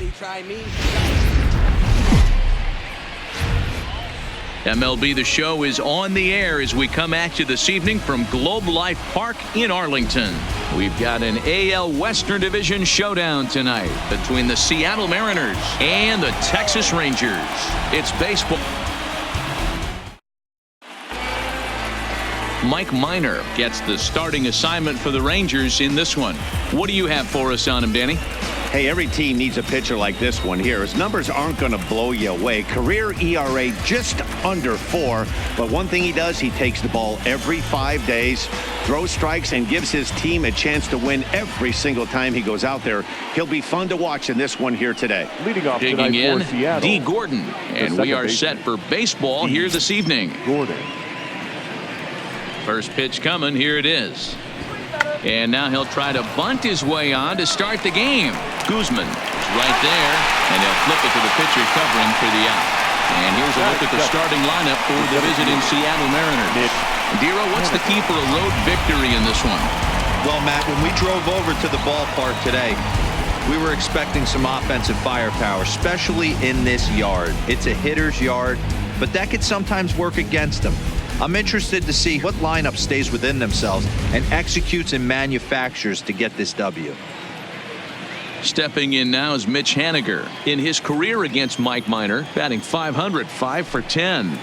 You try me. MLB The Show is on the air as we come at you this evening from Globe Life Park in Arlington. We've got an AL Western Division showdown tonight between the Seattle Mariners and the Texas Rangers. It's baseball. Mike Minor gets the starting assignment for the Rangers in this one. What do you have for us on him, Danny? Hey, every team needs a pitcher like this one here. His numbers aren't going to blow you away. Career ERA just under 4. But one thing he does, he takes the ball every 5 days, throws strikes, and gives his team a chance to win every single time he goes out there. He'll be fun to watch in this one here today. Leading off Digging in, for Seattle, D. Gordon. And we are set for baseball here this evening. Gordon. First pitch coming. Here it is. And now he'll try to bunt his way on to start the game. Guzman is right there, and he'll flip it to the pitcher covering for the out. And here's a look at the starting lineup for the visiting Seattle Mariners. Dero, what's the key for a road victory in this one? Well, Matt, when we drove over to the ballpark today, we were expecting some offensive firepower, especially in this yard. It's a hitter's yard, but that could sometimes work against them. I'm interested to see what lineup stays within themselves and executes and manufactures to get this W. Stepping in now is Mitch Haniger. In his career against Mike Minor, batting .500, 5 for 10.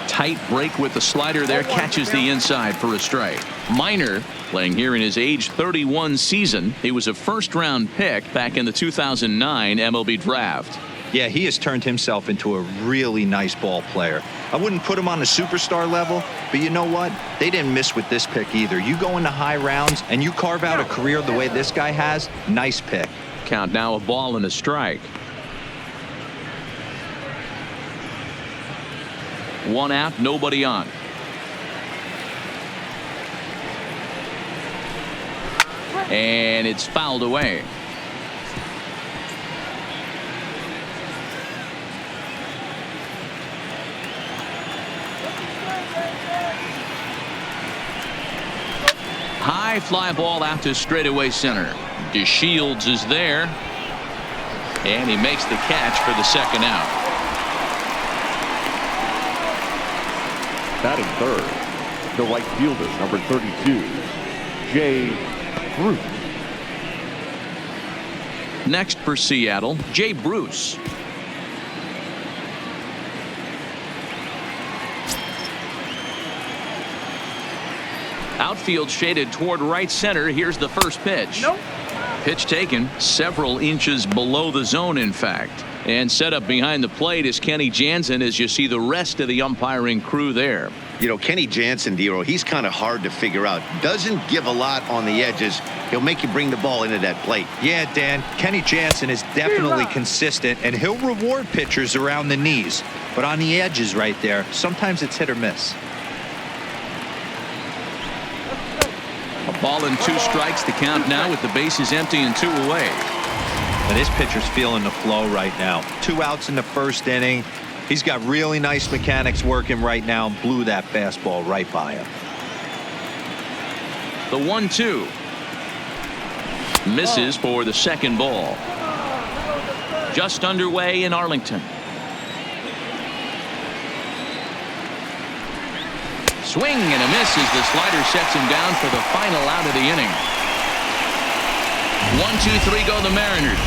Tight break with the slider there, catches the inside for a strike. Minor playing here in his age 31 season. He was a first-round pick back in the 2009 MLB draft. Yeah, he has turned himself into a really nice ball player. I wouldn't put him on the superstar level, but you know what? They didn't miss with this pick either. You go into high rounds and you carve out a career the way this guy has, nice pick. Count now a ball and a strike. One out, nobody on. And it's fouled away. High fly ball out to straightaway center. DeShields is there. And he makes the catch for the second out. Batting third, the right fielder, number 32, Jay Bruce. Next for Seattle, Jay Bruce. Outfield shaded toward right center. Here's the first pitch. Nope. Pitch taken several inches below the zone, in fact. And set up behind the plate is Kenny Jansen as you see the rest of the umpiring crew there. You know, Kenny Jansen, Dero, he's kind of hard to figure out. Doesn't give a lot on the edges. He'll make you bring the ball into that plate. Yeah, Dan, Kenny Jansen is definitely consistent, and he'll reward pitchers around the knees. But on the edges right there, sometimes it's hit or miss. A ball and 2 strikes to count now with the bases empty and 2 away. But his pitcher's feeling the flow right now. 2 outs in the first inning. He's got really nice mechanics working right now and blew that fastball right by him. The 1-2. Misses for the second ball. Just underway in Arlington. Swing and a miss as the slider sets him down for the final out of the inning. 1-2-3 go the Mariners.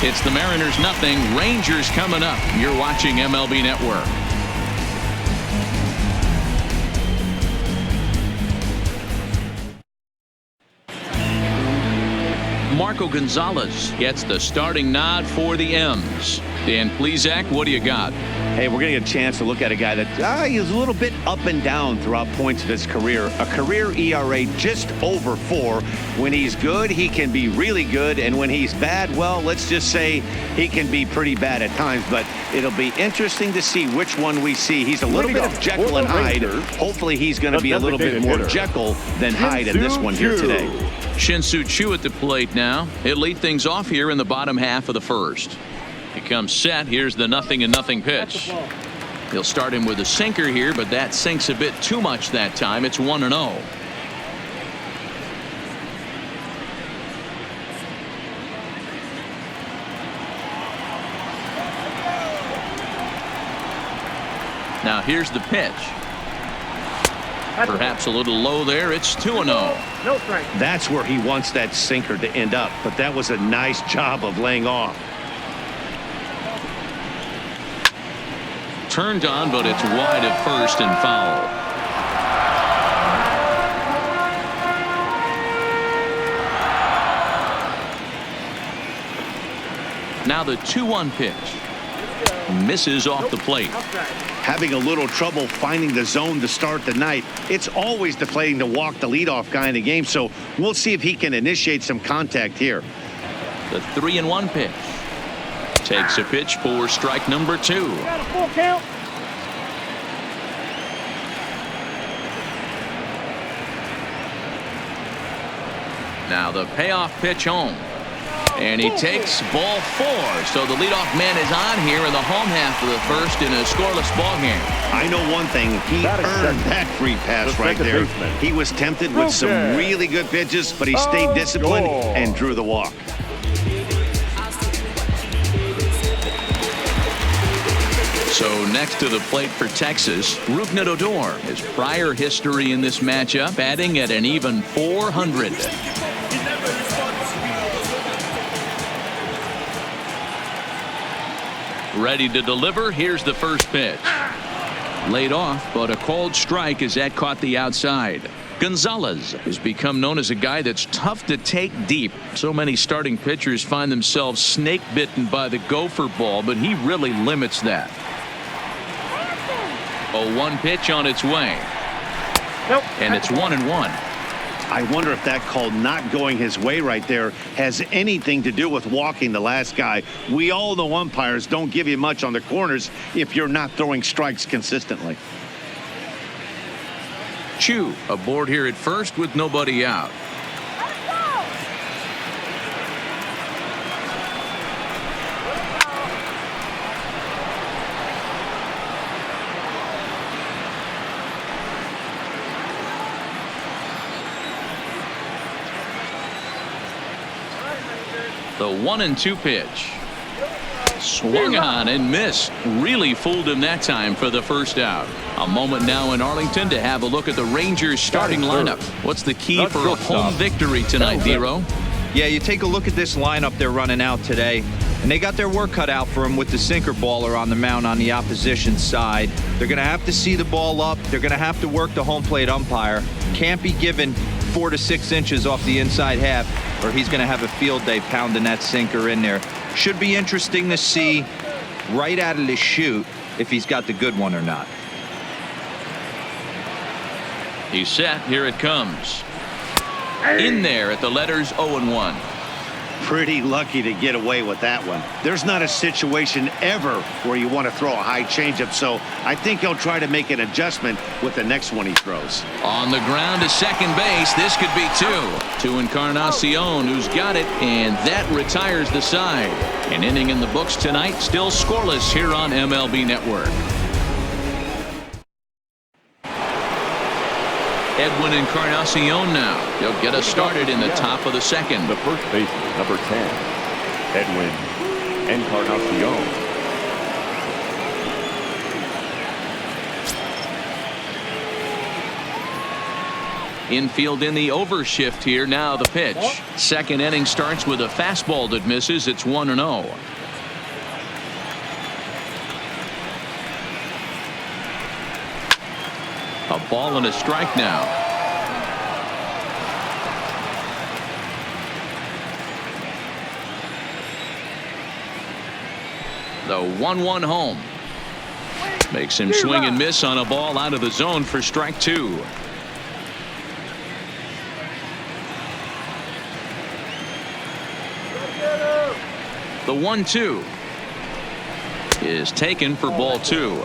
It's the Mariners nothing. Rangers coming up. You're watching MLB Network. Marco Gonzalez gets the starting nod for the M's. Dan Plesac, what do you got? Hey, we're going to get a chance to look at a guy that he's a little bit up and down throughout points of his career. A career ERA just over 4. When he's good, he can be really good. And when he's bad, well, let's just say he can be pretty bad at times. But it'll be interesting to see which one we see. He's a little bit of Jekyll and Hyde. Hopefully he's going to be a little bit more Jekyll than Hyde in this one here today. Shin-Soo Choo at the plate now. He'll lead things off here in the bottom half of the first. He comes set. Here's the 0-0 pitch. He'll start him with a sinker here, but that sinks a bit too much that time. It's 1-0. Now here's the pitch. Perhaps a little low there. It's 2-0. No strike. That's where he wants that sinker to end up, but that was a nice job of laying off. Turned on, but it's wide of first and foul. Now the 2-1 pitch. Misses off the plate. Having a little trouble finding the zone to start the night. It's always deflating to walk the leadoff guy in the game, so we'll see if he can initiate some contact here. The 3-1 pitch. Takes a pitch for strike number 2. Got a full count. Now the payoff pitch home. And he takes ball 4. So the leadoff man is on here in the home half of the first in a scoreless ball game. I know one thing. He earned that free pass right there. He was tempted with some really good pitches, but he stayed disciplined and drew the walk. So next to the plate for Texas, Rougned Odor. His prior history in this matchup, batting at an even .400. Ready to deliver. Here's the first pitch. Laid off, but a called strike as that caught the outside. Gonzalez has become known as a guy that's tough to take deep. So many starting pitchers find themselves snake bitten by the gopher ball, but he really limits that. A 1 pitch on its way. Nope. And it's 1-1. I wonder if that call not going his way right there has anything to do with walking the last guy. We all know umpires don't give you much on the corners if you're not throwing strikes consistently. Chu aboard here at first with nobody out. The 1-2 pitch. Swung on and missed. Really fooled him that time for the first out. A moment now in Arlington to have a look at the Rangers starting lineup. What's the key for a home victory tonight, Dero? Yeah, you take a look at this lineup they're running out today, and they got their work cut out for them with the sinker baller on the mound on the opposition side. They're going to have to see the ball up. They're going to have to work the home plate umpire. Can't be given 4 to 6 inches off the inside half, or he's going to have a field day pounding that sinker in there. Should be interesting to see right out of the chute if he's got the good one or not. He's set. Here it comes. In there at the letters 0-1. Pretty lucky to get away with that one. There's not a situation ever where you want to throw a high changeup, so I think he'll try to make an adjustment with the next one he throws. On the ground to second base. This could be 2. To Encarnacion, who's got it, and that retires the side. An inning in the books tonight, still scoreless here on MLB Network. Edwin Encarnacion now. He'll get us started in the top of the second. The first baseman, number 10, Edwin Encarnacion. Infield in the overshift here. Now the pitch. Second inning starts with a fastball that misses. It's 1-0. A ball and a strike now. The 1-1 home. Makes him swing and miss on a ball out of the zone for strike 2. The 1-2 is taken for ball 2.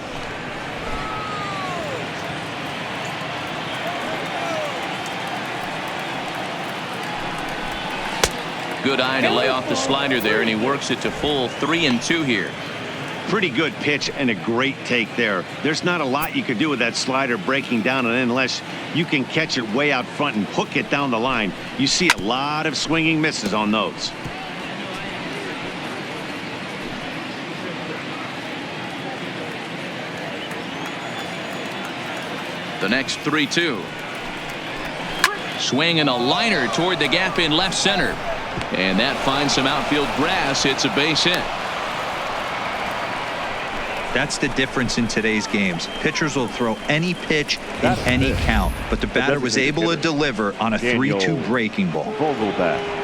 Good eye to lay off the slider there, and he works it to full 3-2 here. Pretty good pitch and a great take there. There's not a lot you could do with that slider breaking down, and unless you can catch it way out front and hook it down the line, you see a lot of swinging misses on those. The next 3-2. Swing and a liner toward the gap in left center. And that finds some outfield grass. It's a base hit. That's the difference in today's games. Pitchers will throw any pitch in any count, but the batter was able to deliver on a 3-2 breaking ball. Vogelbach.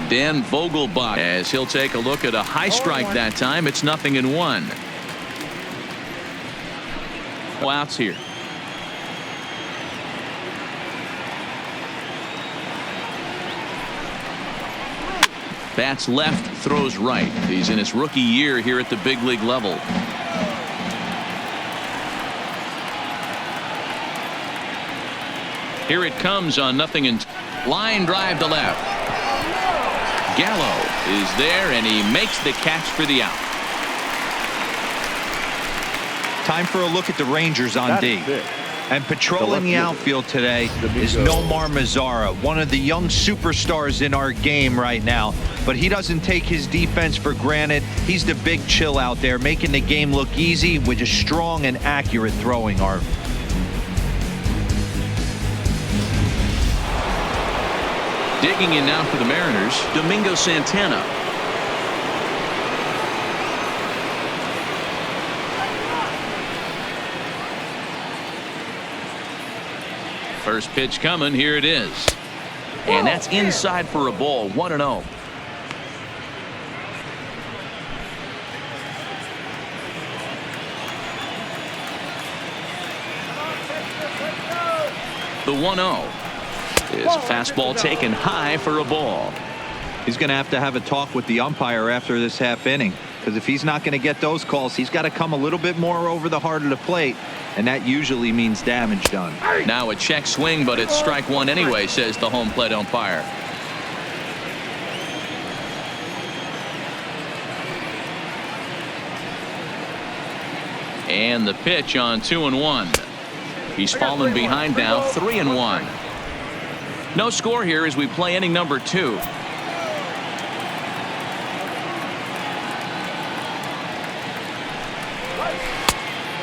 Dan Vogelbach, as he'll take a look at a high strike that time. It's 0-1. Outs here. Bats left, throws right. He's in his rookie year here at the big league level. Here it comes on 0-2. Line drive to left. Gallo is there, and he makes the catch for the out. Time for a look at the Rangers on D. And patrolling the outfield today is Nomar Mazara, one of the young superstars in our game right now. But he doesn't take his defense for granted. He's the big chill out there, making the game look easy with a strong and accurate throwing arm. Digging in now for the Mariners, Domingo Santana. First pitch coming. Here it is. And that's inside for a ball. 1-0. The 1-0. Is a fastball taken high for a ball. He's going to have a talk with the umpire after this half inning, because if he's not going to get those calls, he's got to come a little bit more over the heart of the plate, and that usually means damage done. Now a check swing, but it's strike one anyway, says the home plate umpire. And the pitch on 2-1. He's fallen behind now, 3-1. No score here as we play inning number 2.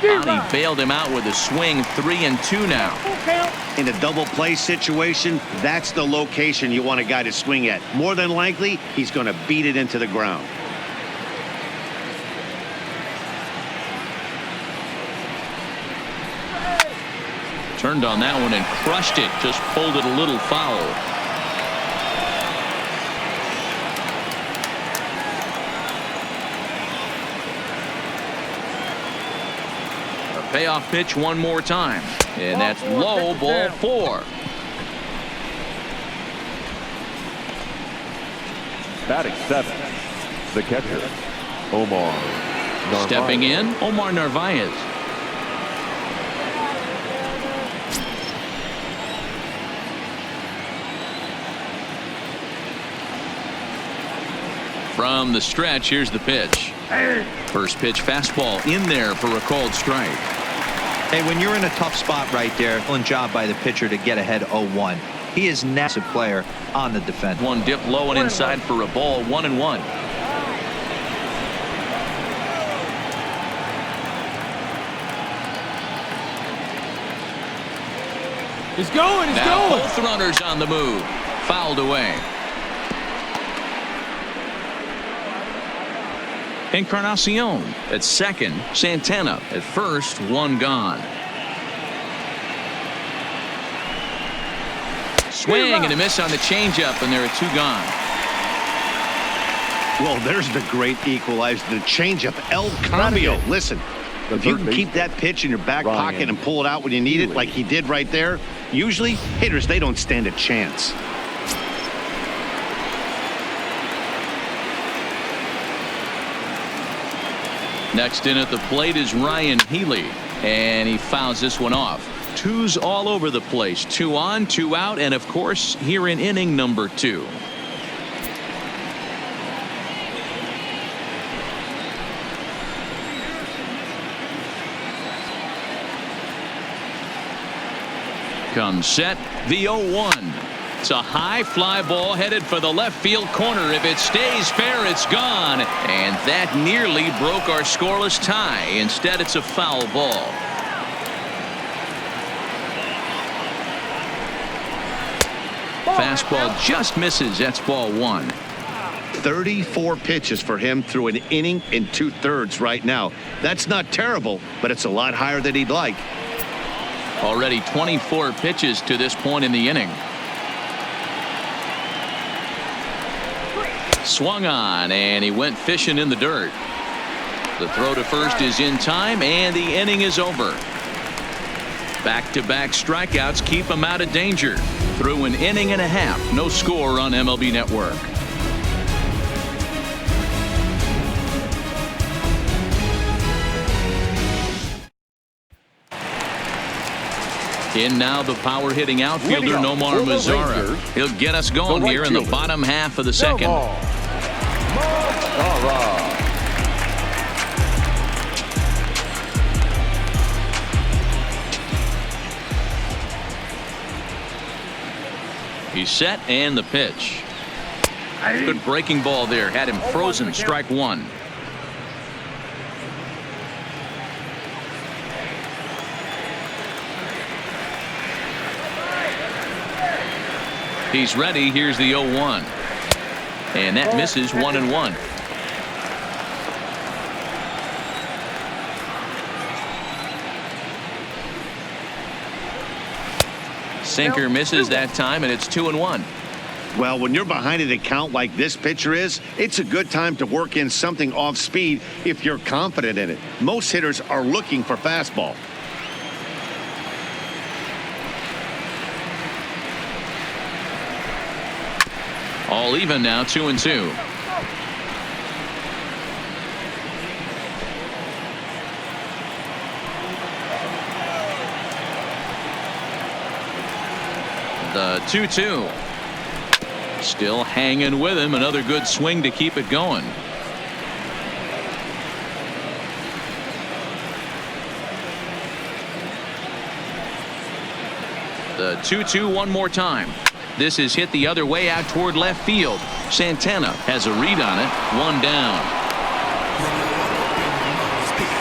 He bailed him out with a swing. 3-2 now. In a double play situation, that's the location you want a guy to swing at. More than likely, he's going to beat it into the ground. Turned on that one and crushed it. Just pulled it a little foul. A payoff pitch one more time. And that's low, ball 4. Batting 7, the catcher, Omar Narvaez. Stepping in, Omar Narvaez. From the stretch, here's the pitch. First pitch fastball in there for a called strike. Hey, when you're in a tough spot right there, excellent job by the pitcher to get ahead 0-1. He is now a player on the defense. One dip low and inside for a ball. 1-1. He's going. Now both runners on the move. Fouled away. Encarnacion at second. Santana at first. One gone. Swing and a miss on the changeup, and there are 2 gone. Well, there's the great equalizer, the changeup, El Cambio. Listen, if you can keep that pitch in your back pocket and pull it out when you need it, like he did right there, usually hitters, they don't stand a chance. Next in at the plate is Ryan Healy, and he fouls this one off. 2's all over the place. 2 on, 2 out, and of course here in inning number 2. comes set, the 0-1. It's a high fly ball headed for the left field corner. If it stays fair, it's gone. And that nearly broke our scoreless tie. Instead, it's a foul ball. Fastball just misses. That's ball 1. 34 pitches for him through an inning and 2/3 right now. That's not terrible, but it's a lot higher than he'd like. Already 24 pitches to this point in the inning. Swung on, and he went fishing in the dirt. The throw to first is in time, and the inning is over. Back-to-back strikeouts keep him out of danger. Through an inning and a half, no score on MLB Network. In now the power hitting outfielder Nomar Mazara. He'll get us going here in the bottom half of the second. He's set, and the pitch. Good breaking ball there. Had him frozen. Strike 1. He's ready. Here's the 0-1. And that misses 1-1. Sinker misses that time, and it's 2-1. Well, when you're behind an account like this pitcher is, it's a good time to work in something off speed if you're confident in it. Most hitters are looking for fastball. All even now, 2-2. The 2-2. Still hanging with him. Another good swing to keep it going. The 2-2 one more time. This is hit the other way out toward left field. Santana has a read on it. 1 down.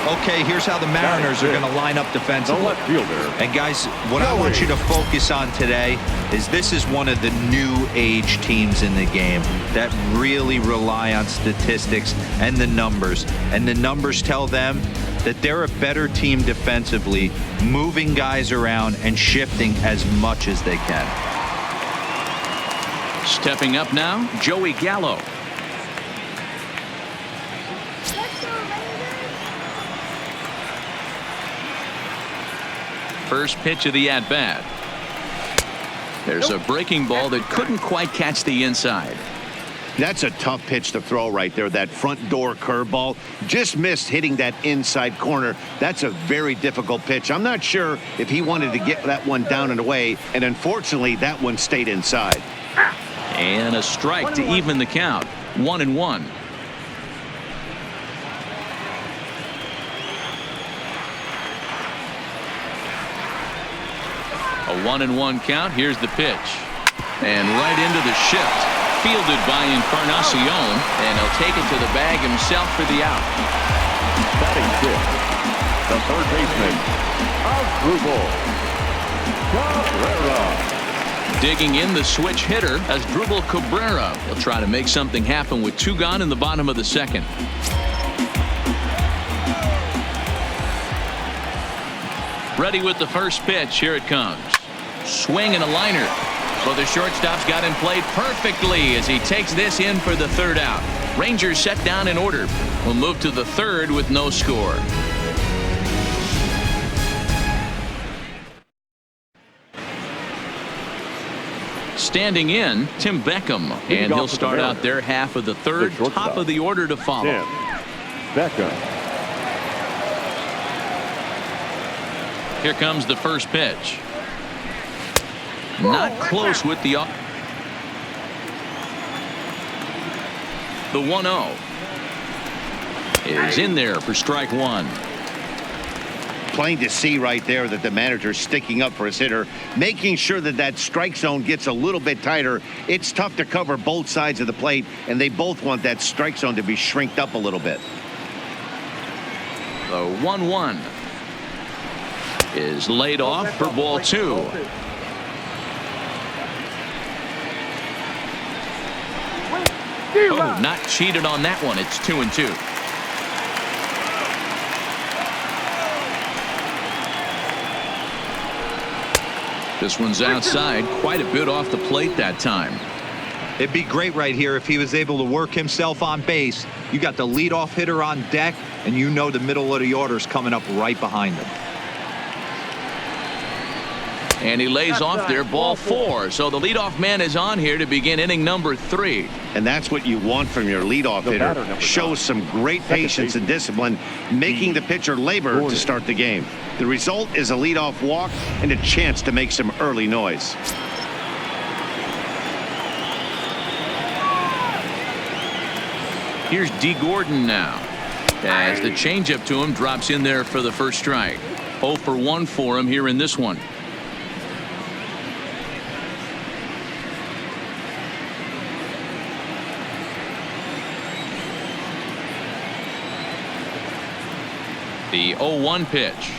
Okay, here's how the Mariners are going to line up defensively. The left fielder. And guys, what I want you to focus on today is this is one of the new age teams in the game that really rely on statistics and the numbers. And the numbers tell them that they're a better team defensively, moving guys around and shifting as much as they can. Stepping up now, Joey Gallo. First pitch of the at-bat. There's a breaking ball that couldn't quite catch the inside. That's a tough pitch to throw right there. That front door curveball just missed hitting that inside corner. That's a very difficult pitch. I'm not sure if he wanted to get that one down and away, and unfortunately that one stayed inside. And a strike to even the count. 1-1. A 1-1 count. Here's the pitch. And right into the shift. Fielded by Encarnacion. And he'll take it to the bag himself for the out. Batting fifth, the third baseman, Cabrera. Digging in the switch hitter as Asdrubal Cabrera. He'll try to make something happen with 2 gone in the bottom of the second. Ready with the first pitch. Here it comes. Swing and a liner. So the shortstop's got him played perfectly as he takes this in for the third out. Rangers set down in order. We'll move to the third with no score. Standing in, Tim Beckham, and he'll start out their half of the third. Top of the order to follow. Tim Beckham. Here comes the first pitch. Not close with the 1-0 is in there for strike 1. plain to see right there that the manager's sticking up for his hitter, making sure that that strike zone gets a little bit tighter. It's tough to cover both sides of the plate, and they both want that strike zone to be shrinked up a little bit. The 1-1 is laid off for ball 2. Oh, not cheated on that one. It's 2-2. This one's outside, quite a bit off the plate that time. It'd be great right here if he was able to work himself on base. You got the leadoff hitter on deck, and you know the middle of the order's coming up right behind him. And he lays off there, ball 4. So the leadoff man is on here to begin inning number 3. And that's what you want from your leadoff hitter. Shows some great patience and discipline, making the pitcher labor to start the game. The result is a leadoff walk and a chance to make some early noise. Here's D. Gordon now, as the changeup to him drops in there for the first strike. 0 for 1 for him here in this one. The 0-1 pitch.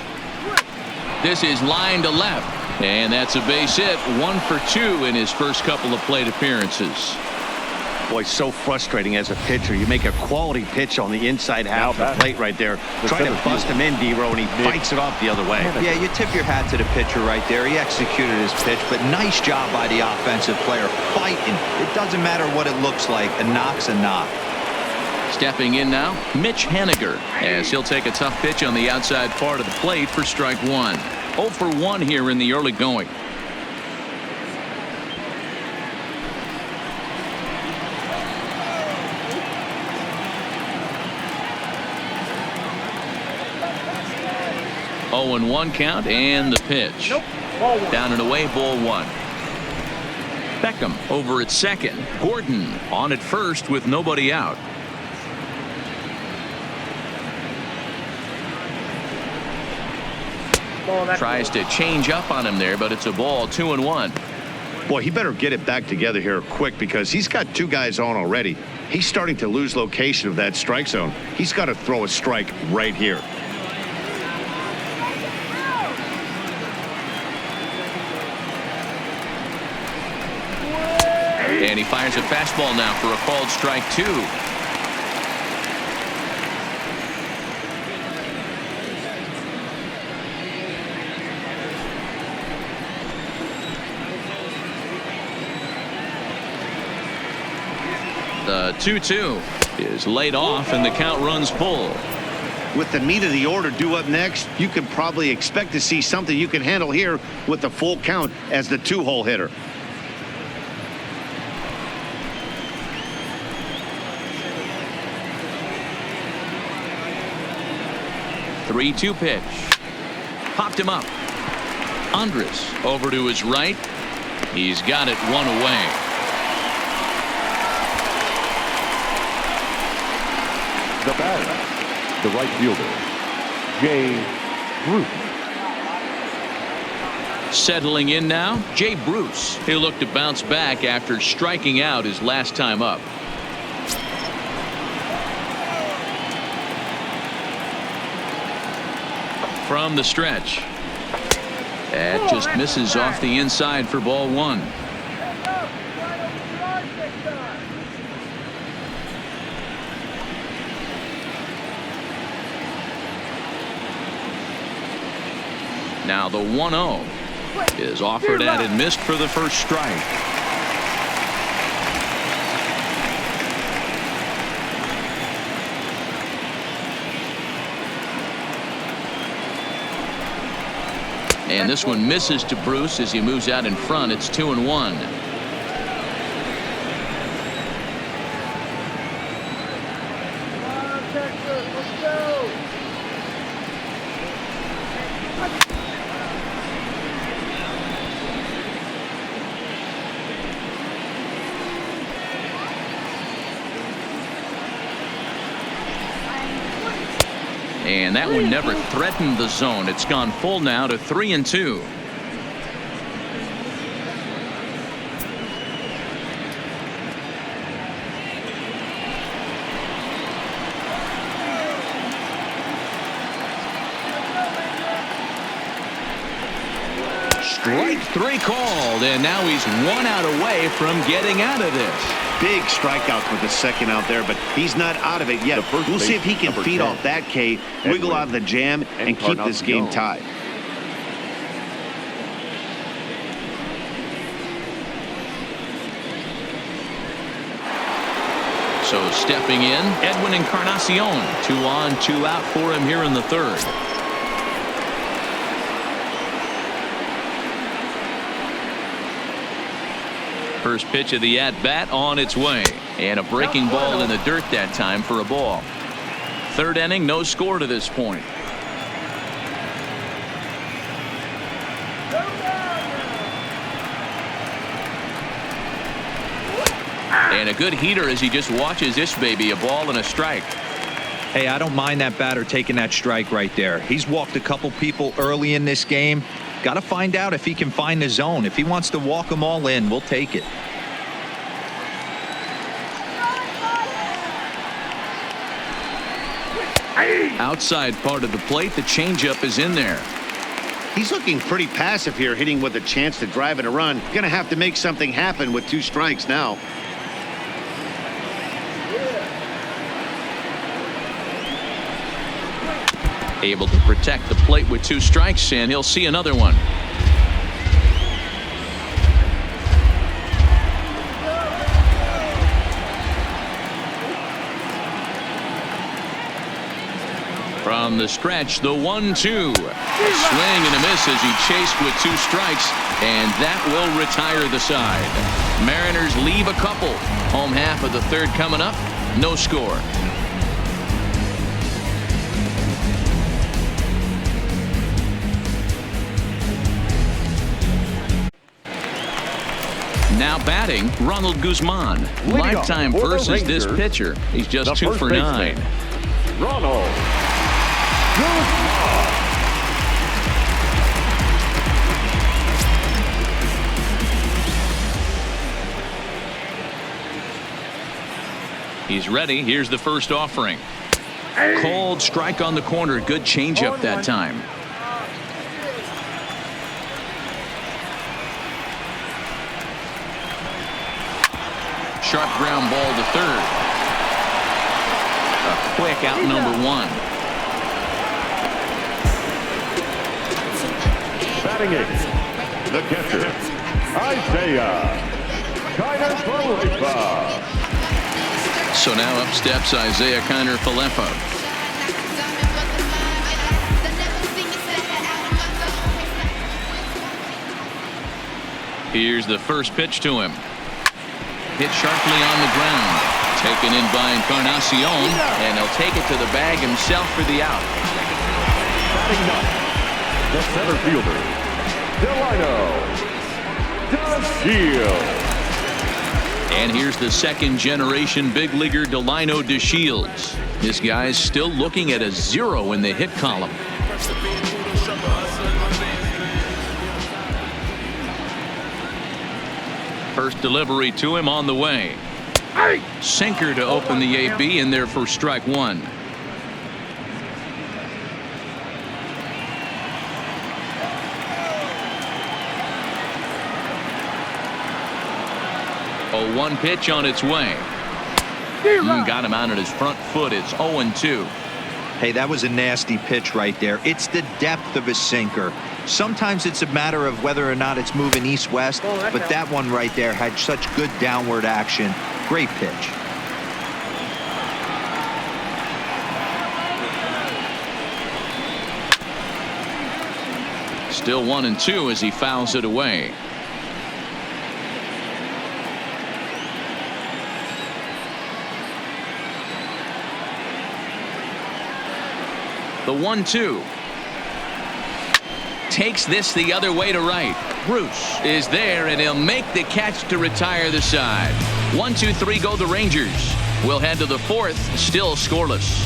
This is line to left, and that's a base hit. 1 for 2 in his first couple of plate appearances. Boy, so frustrating as a pitcher. You make a quality pitch on the inside half of the plate right there. Try to bust him in, D-Row, and he fights it off the other way. Yeah, you tip your hat to the pitcher right there. He executed his pitch, but nice job by the offensive player fighting. It doesn't matter what it looks like. A knock's a knock. Stepping in now, Mitch Haniger, as he'll take a tough pitch on the outside part of the plate for strike 1. 0 for 1 here in the early going. Oh, and 1 count, and the pitch. Down and away, ball 1. Beckham over at second. Gordon on at first with nobody out. Tries to change up on him there, but it's a ball. 2-1. Boy, he better get it back together here quick, because he's got 2 guys on already. He's starting to lose location of that strike zone. He's got to throw a strike right here. And he fires a fastball now for a called strike 2. The 2-2 is laid off, and the count runs full. With the meat of the order due up next, you can probably expect to see something you can handle here with the full count as the 2-hole hitter. The 3-2 pitch. Popped him up. Andres over to his right. He's got it 1 away. The batter, the right fielder, Jay Bruce. Settling in now, Jay Bruce. He'll look to bounce back after striking out his last time up. From the stretch. That just misses off the inside for ball 1. Now the 1-0 is offered at and missed for the first strike. And this one misses to Bruce as he moves out in front. It's 2-1. And that one never threatened the zone. It's gone full now to 3-2. Strike 3 called, and now he's 1 out away from getting out of this. Big strikeouts with the second out there, but he's not out of it yet. We'll see if he can feed off that K, wiggle out of the jam, and keep this game tied. So stepping in, Edwin Encarnacion. 2 on, 2 out for him here in the third. First pitch of the at-bat on its way. And a breaking ball in the dirt that time for a ball. Third inning, no score to this point. And a good heater as he just watches this baby, a ball and a strike. Hey, I don't mind that batter taking that strike right there. He's walked a couple people early in this game. Got to find out if he can find the zone. If he wants to walk them all in, we'll take it. Outside part of the plate, the changeup is in there. He's looking pretty passive here, hitting with a chance to drive in a run. Going to have to make something happen with 2 strikes now. Able to protect the plate with 2 strikes, and he'll see another one. From the stretch, the 1-2. A swing and a miss as he chased with 2 strikes, and that will retire the side. Mariners leave a couple. Home half of the third coming up. No score. Now batting, Ronald Guzman. Lifetime versus this pitcher. He's just 2 for 9. Ronald Guzman. He's ready. Here's the first offering. Cold strike on the corner. Good changeup that time. Sharp ground ball to third. A quick out number 1. Batting 8, the catcher, Isaiah Kiner-Falefa. So now up steps Isaiah Kiner-Falefa. Here's the first pitch to him. Hit sharply on the ground. Taken in by Encarnacion, and he'll take it to the bag himself for the out. Batting 9, the center fielder, Delino DeShields. And here's the second generation big leaguer Delino DeShields. This guy's still looking at a 0 in the hit column. First delivery to him on the way. Sinker to open the AB, in there for strike 1. A 1 pitch on its way. Got him out on his front foot. It's 0-2. Hey, that was a nasty pitch right there. It's the depth of his sinker. Sometimes it's a matter of whether or not it's moving east-west, but that one right there had such good downward action. Great pitch. Still 1-2 as he fouls it away. The 1-2. Takes this the other way to right. Bruce is there, and he'll make the catch to retire the side. 1-2-3 go the Rangers. We'll head to the 4th, still scoreless.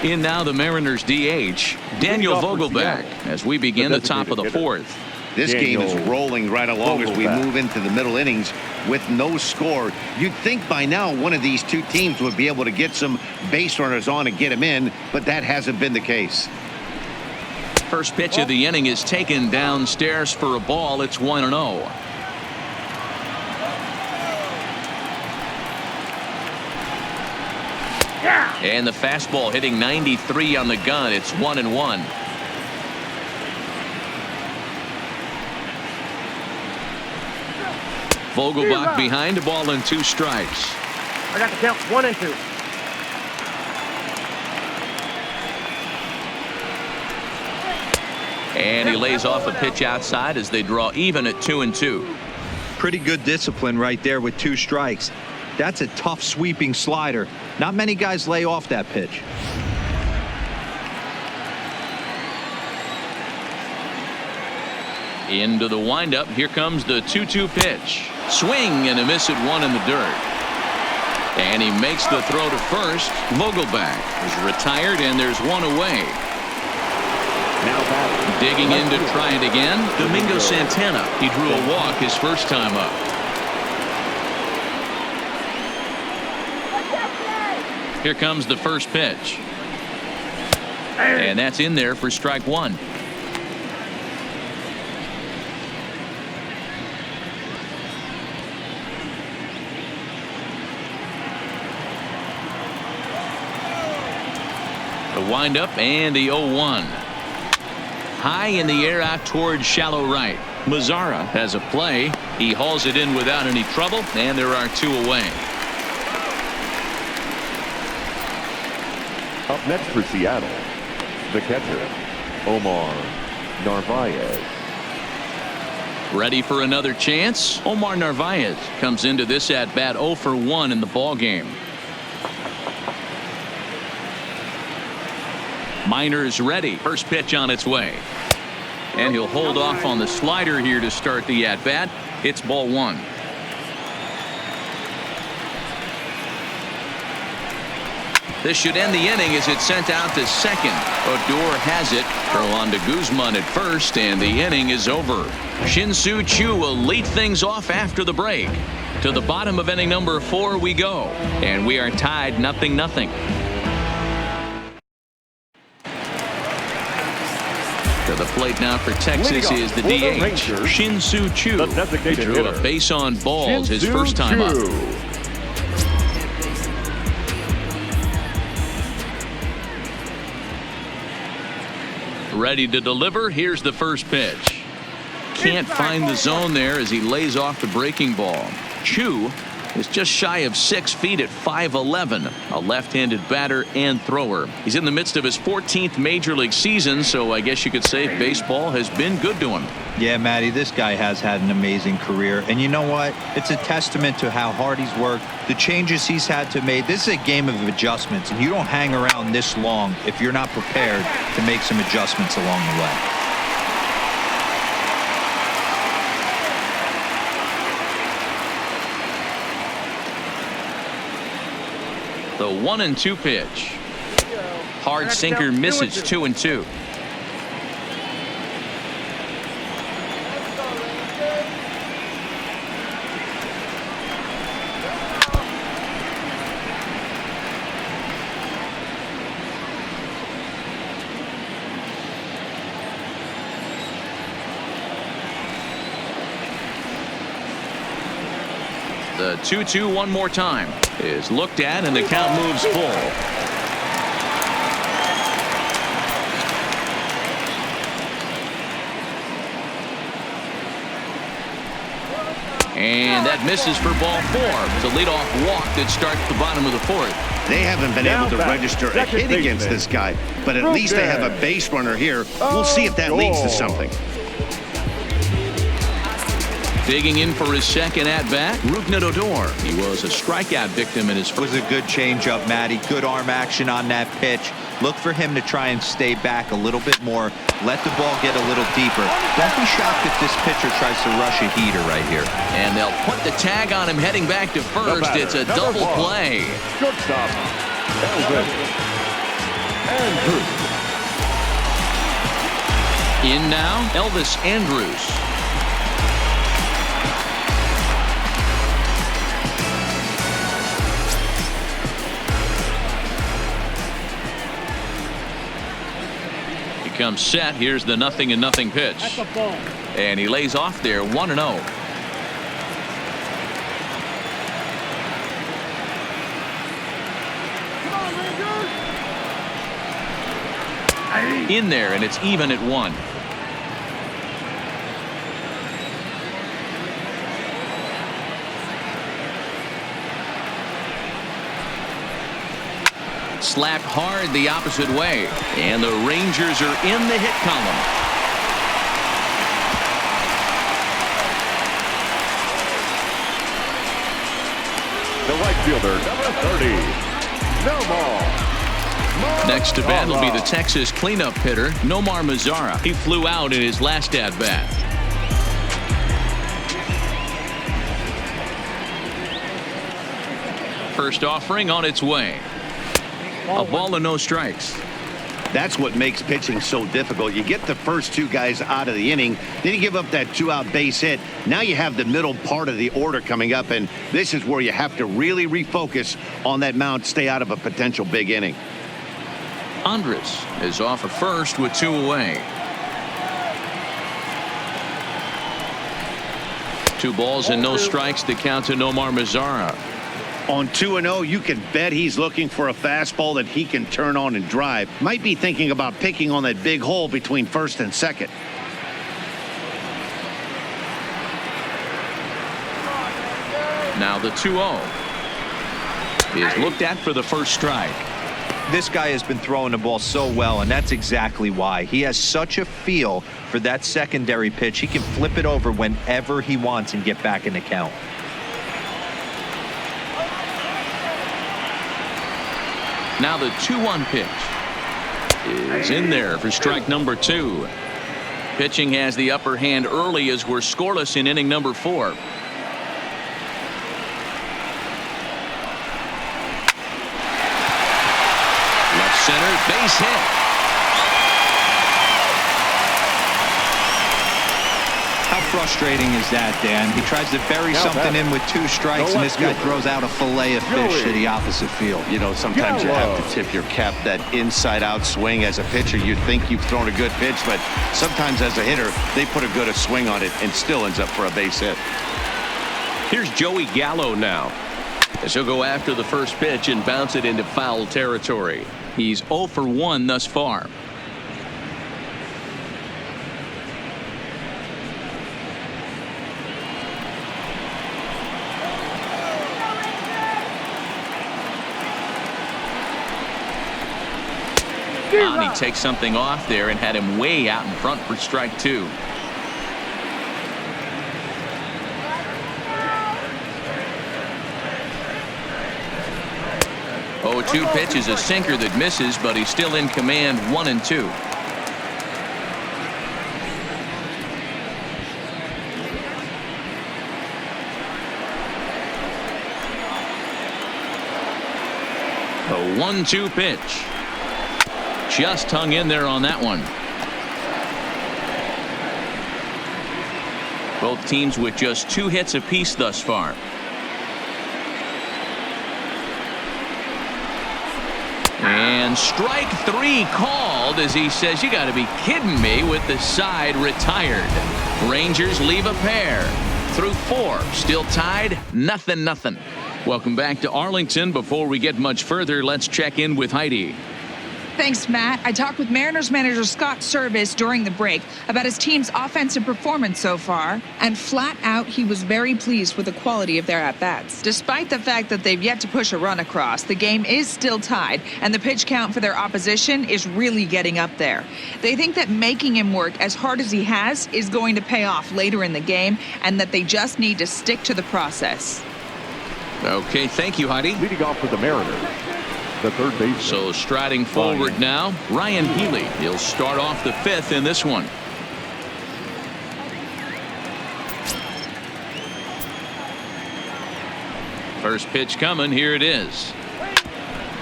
In now the Mariners DH, Daniel Vogelbach, as we begin the top of the fourth. This game is rolling right along as we move into the middle innings with no score. You'd think by now one of these two teams would be able to get some base runners on and get them in, but that hasn't been the case. First pitch of the inning is taken downstairs for a ball. It's 1-0. And the fastball hitting 93 on the gun. It's 1-1. Vogelbach behind, a ball and 2 strikes. I got the count 1 and 2. And he lays off a pitch outside as they draw even at 2-2. Pretty good discipline right there with 2 strikes. That's a tough sweeping slider. Not many guys lay off that pitch. Into the windup. Here comes the 2-2 pitch. Swing and a miss at 1 in the dirt. And he makes the throw to first. Vogelbach is retired, and there's 1 away. Now digging in to try it again. Domingo Santana. He drew a walk his first time up. Here comes the first pitch. And that's in there for strike 1. The windup and the 0-1. High in the air out towards shallow right. Mazzara has a play. He hauls it in without any trouble, and there are 2 away. up next for Seattle, the catcher, Omar Narvaez. Ready for another chance? Omar Narvaez comes into this at bat 0 for 1 in the ball game. Minor's ready. First pitch on its way. And he'll hold off on the slider here to start the at bat. It's ball 1. This should end the inning as it's sent out to second. Odor has it. Throw on to Guzman at first, and the inning is over. Shin-Soo Choo will lead things off after the break. To the bottom of inning number 4 we go, and we are tied 0-0. To the plate now for Texas is the DH, Shin-Soo Choo. He drew a base on balls his first time up. Ready to deliver. Here's the first pitch. Can't find the zone there as he lays off the breaking ball. Choo is just shy of 6 feet at 5'11", a left-handed batter and thrower. He's in the midst of his 14th major league season, so I guess you could say baseball has been good to him. Yeah, Matty, this guy has had an amazing career, and you know what? It's a testament to how hard he's worked, the changes he's had to make. This is a game of adjustments, and you don't hang around this long if you're not prepared to make some adjustments along the way. The 1-2 pitch. Hard sinker misses. 2-2. The 2-2 one more time is looked at, and the count moves full. And that misses for ball 4. It's a leadoff walk that starts the bottom of the 4th. They haven't been able to register a hit against this guy, but at least they have a base runner here. We'll see if that leads to something. Digging in for his second at-bat, Odor. He was a strikeout victim in his first. It was a good changeup, Matty. Good arm action on that pitch. Look for him to try and stay back a little bit more. Let the ball get a little deeper. Don't be shocked if this pitcher tries to rush a heater right here. And they'll put the tag on him heading back to first. It's a double play. Shortstop, Elvis. Andrews. In now, Elvis Andrews. He comes set. Here's the 0-0 pitch. That's a ball. And he lays off there 1-0. In there, and it's even at 1. Slapped hard the opposite way, and the Rangers are in the hit column. The right fielder, number 30, Nomar. Next to bat will be the Texas cleanup hitter, Nomar Mazara. He flew out in his last at-bat. First offering on its way. A ball and no strikes. That's what makes pitching so difficult. You get the first 2 guys out of the inning, then you give up that 2-out base hit. Now you have the middle part of the order coming up, and this is where you have to really refocus on that mound, stay out of a potential big inning. Andres is off at first with 2 away. 2 balls and no strikes to count to Nomar Mazara. On 2-0, you can bet he's looking for a fastball that he can turn on and drive. Might be thinking about picking on that big hole between first and second. Now the 2-0 is looked at for the first strike. This guy has been throwing the ball so well, and that's exactly why. He has such a feel for that secondary pitch. He can flip it over whenever he wants and get back in the count. Now the 2-1 pitch is in there for strike number 2. Pitching has the upper hand early as we're scoreless in inning number 4. Center, base hit. How frustrating is that, Dan? He tries to bury something in with 2 strikes, and this guy throws out a fillet of fish to the opposite field. You know, sometimes you have to tip your cap. That inside-out swing as a pitcher, you think you've thrown a good pitch, but sometimes as a hitter, they put a good swing on it and still ends up for a base hit. Here's Joey Gallo now, as he'll go after the first pitch and bounce it into foul territory. He's 0 for 1 thus far. He takes something off there and had him way out in front for strike 2. Oh, 2 pitch is a sinker that misses, but he's still in command. 1-2. A 1-2 pitch. Just hung in there on that one. Both teams with just 2 hits apiece thus far. And strike 3 called as he says, you got to be kidding me, with the side retired. Rangers leave a pair. Through 4, still tied, 0-0. Welcome back to Arlington. Before we get much further, let's check in with Heidi. Thanks, Matt. I talked with Mariners manager Scott Service during the break about his team's offensive performance so far, and flat out, he was very pleased with the quality of their at-bats. Despite the fact that they've yet to push a run across, the game is still tied, and the pitch count for their opposition is really getting up there. They think that making him work as hard as he has is going to pay off later in the game, and that they just need to stick to the process. Okay, thank you, Heidi. Leading off for the Mariners, the third baseman. So striding forward now, Ryan Healy. He'll start off the 5th in this one. First pitch coming. Here it is.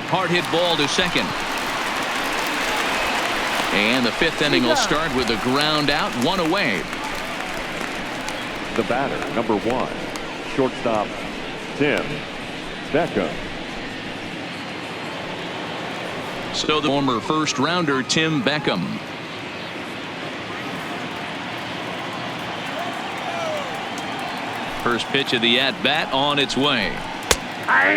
Hard hit ball to second. And the fifth inning will start with a ground out, one away. The batter, number 1, shortstop, Tim Beckham. So the former first rounder, Tim Beckham. First pitch of the at-bat on its way.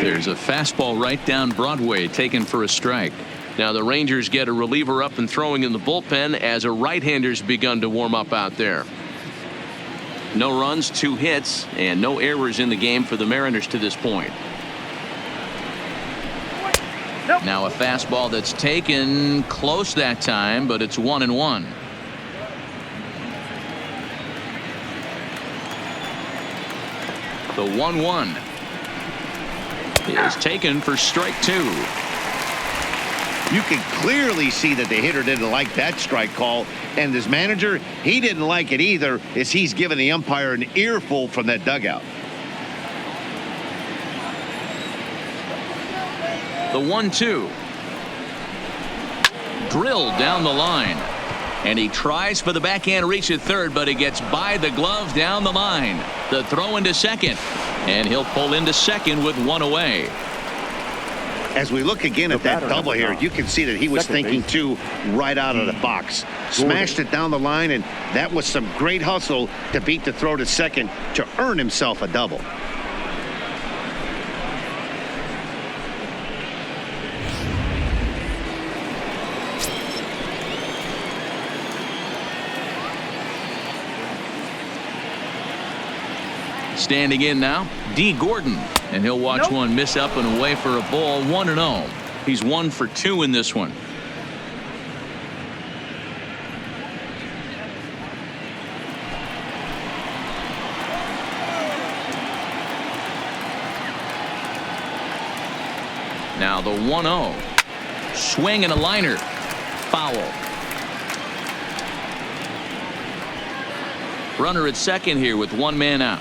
There's a fastball right down Broadway, taken for a strike. Now the Rangers get a reliever up and throwing in the bullpen as a right-hander's begun to warm up out there. No runs, 2 hits, and no errors in the game for the Mariners to this point. Now a fastball that's taken close that time, but it's 1-1. The 1-1 is taken for strike 2. You can clearly see that the hitter didn't like that strike call, and his manager, he didn't like it either, as he's giving the umpire an earful from that dugout. The 1-2 drilled down the line, and he tries for the backhand reach at third, but he gets by the glove down the line. The throw into second, and he'll pull into second with 1 away. As we look again at that double here, you can see that he was thinking too right out of the box. Smashed it down the line, and that was some great hustle to beat the throw to second to earn himself a double. Standing in now, D. Gordon, and he'll watch one miss up and away for a ball. 1-0. He's 1 for 2 in this one. Now the 1-0 swing and a liner, foul. Runner at second here with 1 man out.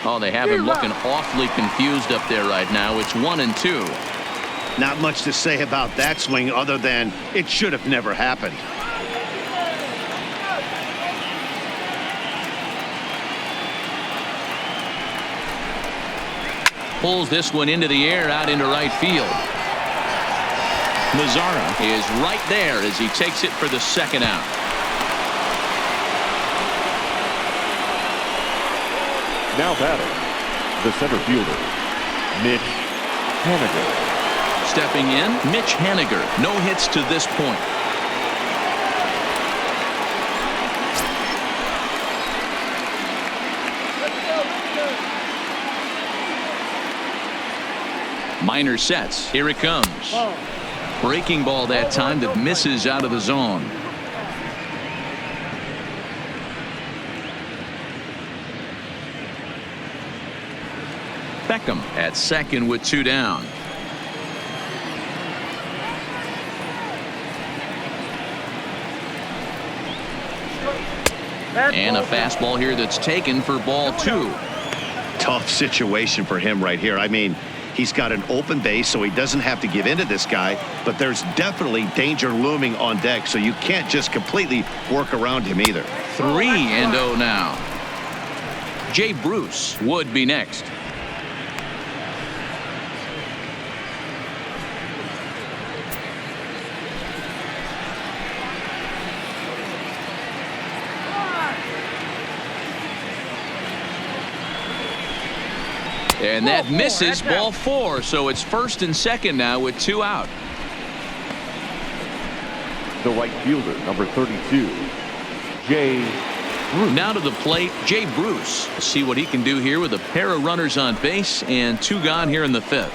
Oh, they have him looking awfully confused up there right now. It's 1-2. Not much to say about that swing other than it should have never happened. Pulls this one into the air out into right field. Mazzara is right there as he takes it for the second out. Now batting, the center fielder, Mitch Haniger. Stepping in, Mitch Haniger. No hits to this point. Minor sets. Here it comes. Breaking ball that time that misses out of the zone. Beckham at second with 2 down. And a fastball here that's taken for ball 2. Tough situation for him right here. I mean, he's got an open base, so he doesn't have to give in to this guy, but there's definitely danger looming on deck, so you can't just completely work around him either. 3-0 now. Jay Bruce would be next. And that misses, ball 4, so it's first and second now with 2 out. The right fielder, number 32, Jay Bruce. Now to the plate, Jay Bruce. See what he can do here with a pair of runners on base and 2 gone here in the 5th.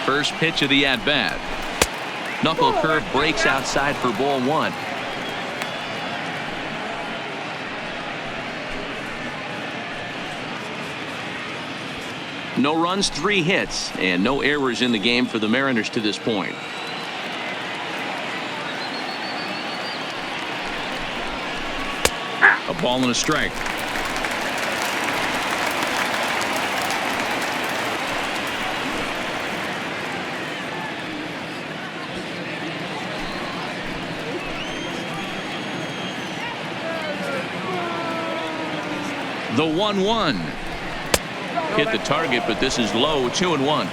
First pitch of the at-bat. Knuckle curve breaks outside for ball 1. No runs, 3 hits, and no errors in the game for the Mariners to this point. Ball and a strike. The 1-1. Hit the target, but this is low. 2-1.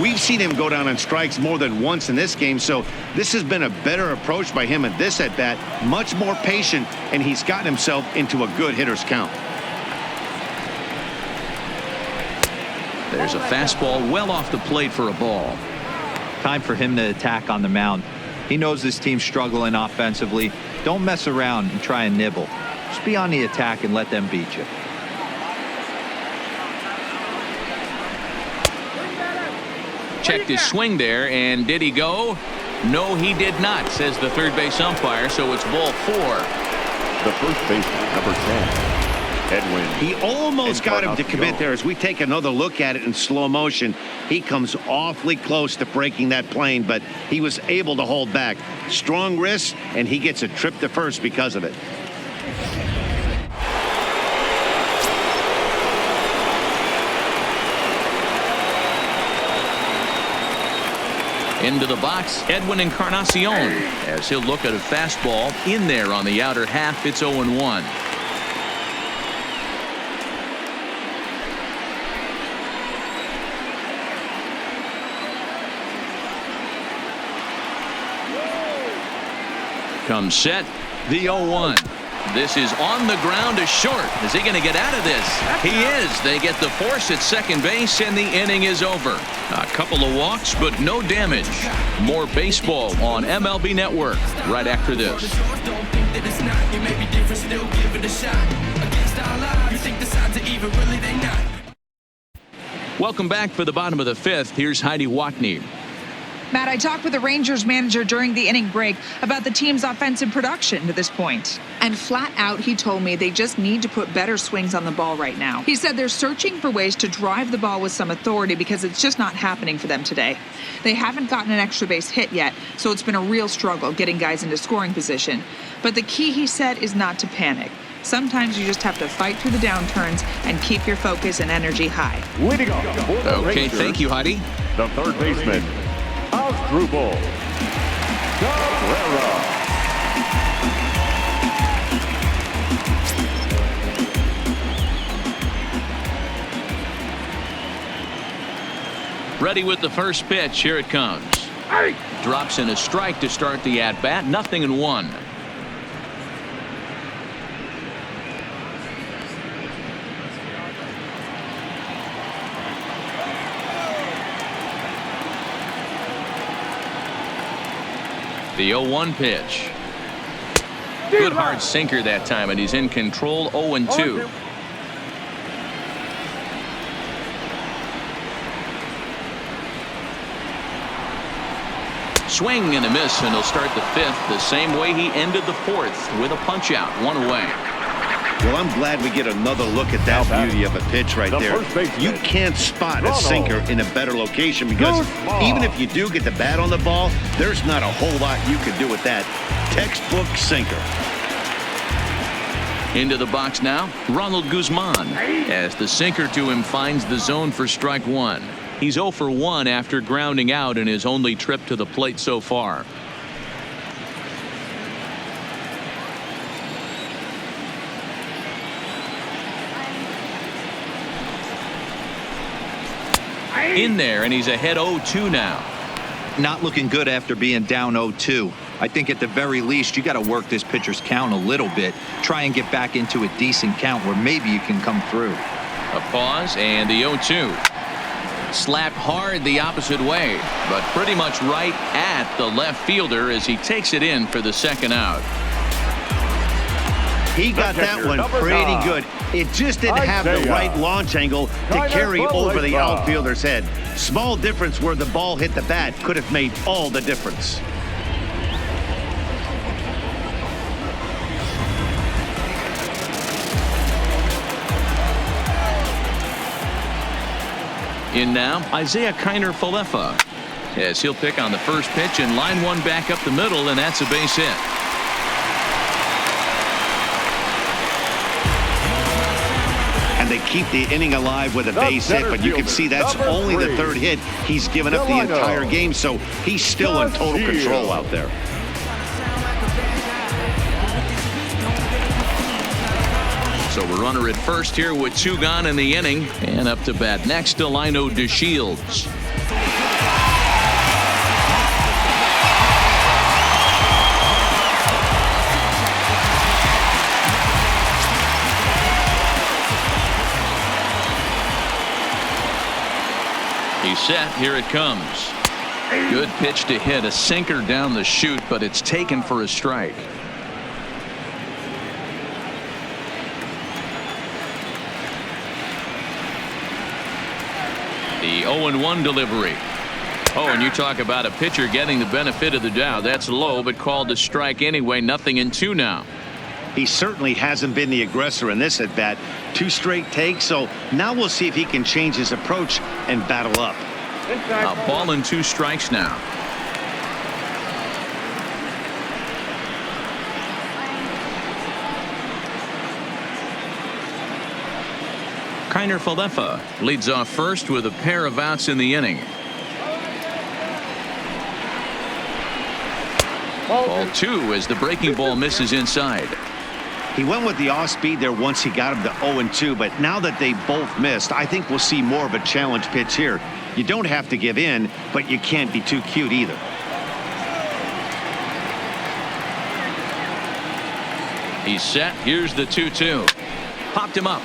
We've seen him go down on strikes more than once in this game, so this has been a better approach by him at this at-bat. Much more patient, and he's gotten himself into a good hitter's count. There's a fastball well off the plate for a ball. Time for him to attack on the mound. He knows this team's struggling offensively. Don't mess around and try and nibble. Just be on the attack and let them beat you. Checked his swing there, and did he go? No, he did not, says the third base umpire, so it's ball 4. The first baseman, number 10, Edwin. He almost got him to commit there. As we take another look at it in slow motion, he comes awfully close to breaking that plane, but he was able to hold back. Strong wrist, and he gets a trip to first because of it. Into the box, Edwin Encarnacion, as he'll look at a fastball in there on the outer half. It's 0-1. Comes set, the 0-1. This is on the ground to short. Is he going to get out of this? He is. They get the force at second base, and the inning is over. A couple of walks, but no damage. More baseball on MLB Network right after this. Welcome back for the bottom of the fifth. Here's Heidi Watney. Matt, I talked with the Rangers manager during the inning break about the team's offensive production to this point. And flat out, he told me they just need to put better swings on the ball right now. He said they're searching for ways to drive the ball with some authority because it's just not happening for them today. They haven't gotten an extra base hit yet, so it's been a real struggle getting guys into scoring position. But the key, he said, is not to panic. Sometimes you just have to fight through the downturns and keep your focus and energy high. Leading off for the Okay, Rangers, thank you, Heidi. the third baseman, Asdrubal Cabrera. Ready with the first pitch. Here it comes. Drops in a strike to start the at-bat. 0-1. The 0-1 pitch. Good hard sinker that time, and he's in control. 0-2. Swing and a miss, and he'll start the fifth the same way he ended the fourth, with a punch out, 1 away. Well, I'm glad we get another look at that beauty of a pitch right there. You can't spot a sinker in a better location because even if you do get the bat on the ball, there's not a whole lot you can do with that. Textbook sinker. Into the box now, Ronald Guzman, as the sinker to him finds the zone for strike 1. He's 0 for 1 after grounding out in his only trip to the plate so far. In there, and he's ahead 0-2 now. Not looking good after being down 0-2. I think at the very least you got to work this pitcher's count a little bit. Try and get back into a decent count where maybe you can come through. A pause and the 0-2. Slapped hard the opposite way, but pretty much right at the left fielder as he takes it in for the second out. He got that one pretty good. It just didn't have the right launch angle to carry over the outfielder's head. Small difference where the ball hit the bat could have made all the difference. In now, Isaiah Kiner-Falefa, as he'll pick on the first pitch and line one back up the middle, and that's a base hit. They keep the inning alive with a base hit, but you can see that's only the third hit he's given up the entire game, so he's still in total control out there. So we're runner at first here with 2 gone in the inning. And up to bat next to Lino DeShields. He's set. Here it comes. Good pitch to hit. A sinker down the chute, but it's taken for a strike. The 0-1 delivery. Oh, and you talk about a pitcher getting the benefit of the doubt. That's low, but called a strike anyway. 0-2 now. He certainly hasn't been the aggressor in this at bat. 2 straight takes, so now we'll see if he can change his approach and battle up. A ball and 2 strikes now. Kiner Falefa leads off first with a pair of outs in the inning. Ball 2 as the breaking ball misses inside. He went with the off speed there once he got him to 0-2, but now that they both missed, I think we'll see more of a challenge pitch here. You don't have to give in, but you can't be too cute either. He's set. Here's the 2-2. Popped him up.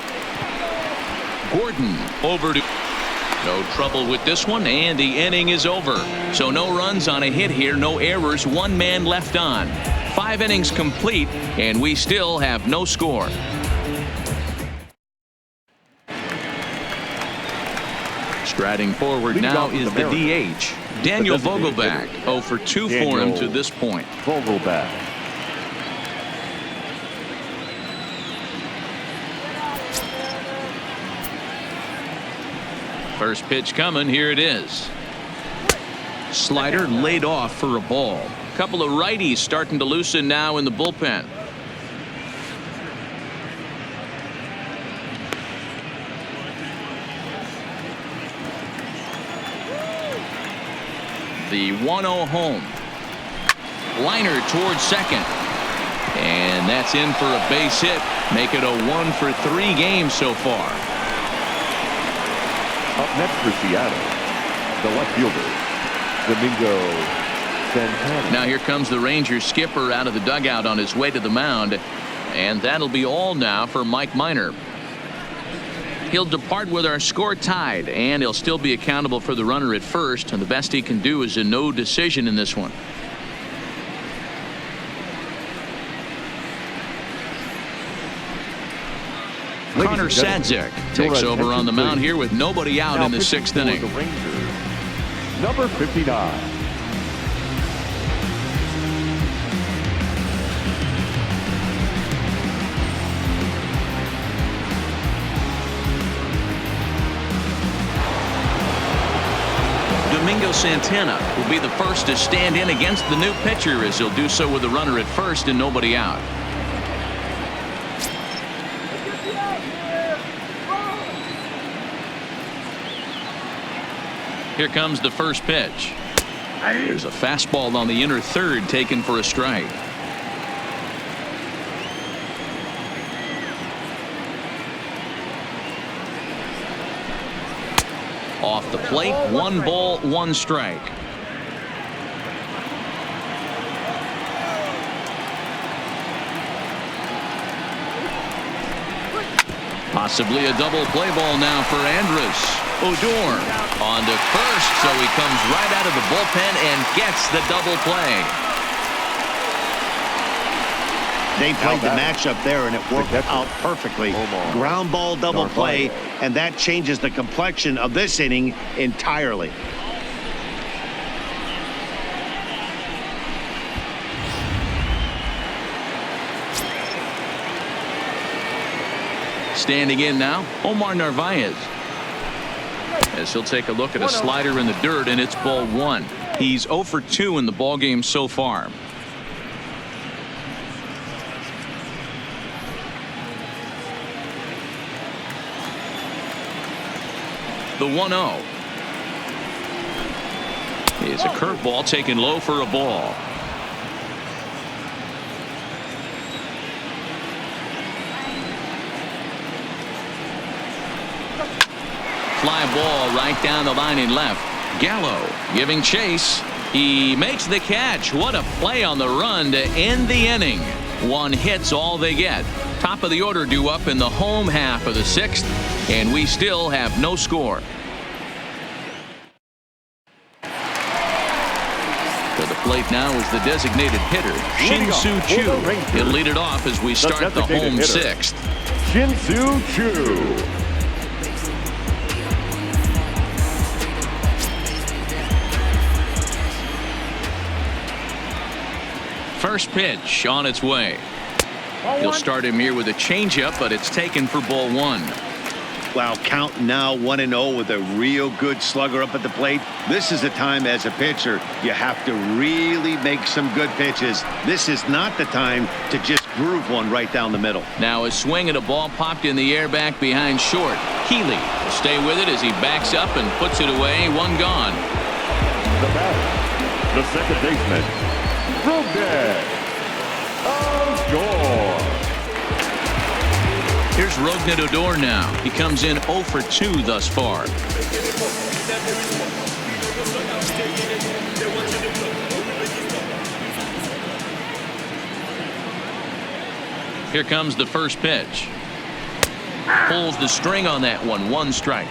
Gordon over to. No trouble with this one, and the inning is over. So no runs on a hit here, no errors, 1 man left on. 5 innings complete, and we still have no score. Striding forward now is the DH, Daniel Vogelback. 0 for 2 for him to this point. Vogelback. First pitch coming. Here it is. Slider laid off for a ball. Couple of righties starting to loosen now in the bullpen. The 1-0 home. Liner towards second. And that's in for a base hit. Make it a 1 for 3 games so far. Up next for Seattle, the left fielder, Domingo Santana. Now here comes the Rangers skipper out of the dugout on his way to the mound. And that'll be all now for Mike Minor. He'll depart with our score tied, and he'll still be accountable for the runner at first. And the best he can do is a no decision in this one. Connor Sadzik takes over on the mound here with nobody out in the 6th inning. The Rangers, number 59. Domingo Santana will be the first to stand in against the new pitcher, as he'll do so with a runner at first and nobody out. Here comes the first pitch. There's a fastball on the inner third taken for a strike. Off the plate, 1 ball, 1 strike. Possibly a double play ball now for Andrus. Odor on to first, so he comes right out of the bullpen and gets the double play. They played the matchup there, and it worked out perfectly. Ground ball double play, and that changes the complexion of this inning entirely. Standing in now, Omar Narvaez. As he'll take a look at a slider in the dirt, and it's ball 1. He's 0 for 2 in the ballgame so far. The 1-0. It's a curveball taken low for a ball. Fly ball right down the line in left. Gallo giving chase. He makes the catch. What a play on the run to end the inning. One hit's all they get. Top of the order due up in the home half of the 6th, and we still have no score. To the plate now is the designated hitter, Shin-Soo Choo. He'll lead it off as we start the home 6th. Shin-Soo Choo. First pitch on its way. He'll start him here with a changeup, but it's taken for ball 1. Wow, count now 1-0 with a real good slugger up at the plate. This is the time as a pitcher you have to really make some good pitches. This is not the time to just groove one right down the middle. Now a swing and a ball popped in the air back behind short. Healy will stay with it as he backs up and puts it away. One gone. The batter, the second baseman, Rogner. Here's Rogner Odor now. He comes in 0 for 2 thus far. Here comes the first pitch. Pulls the string on that one. 1 strike.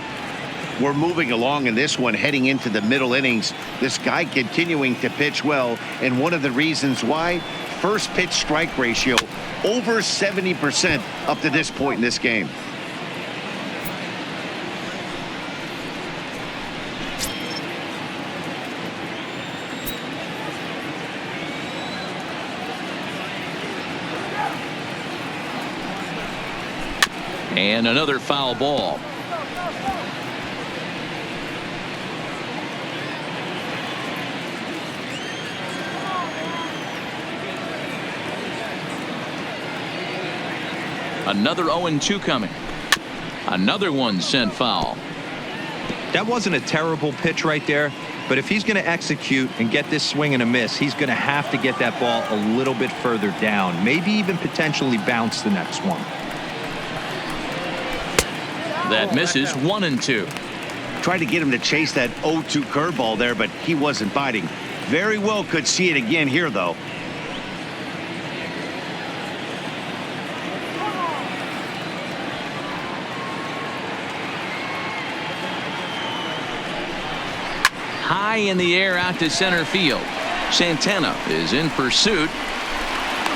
We're moving along in this one, heading into the middle innings. This guy continuing to pitch well, and one of the reasons why, first pitch strike ratio over 70% up to this point in this game. And another foul ball. Another 0-2 coming. Another one sent foul. That wasn't a terrible pitch right there, but if he's going to execute and get this swing and a miss, he's going to have to get that ball a little bit further down, maybe even potentially bounce the next one. That misses. 1-2. Tried to get him to chase that 0-2 curveball there, but he wasn't biting. Very well could see it again here, though. High in the air out to center field. Santana is in pursuit.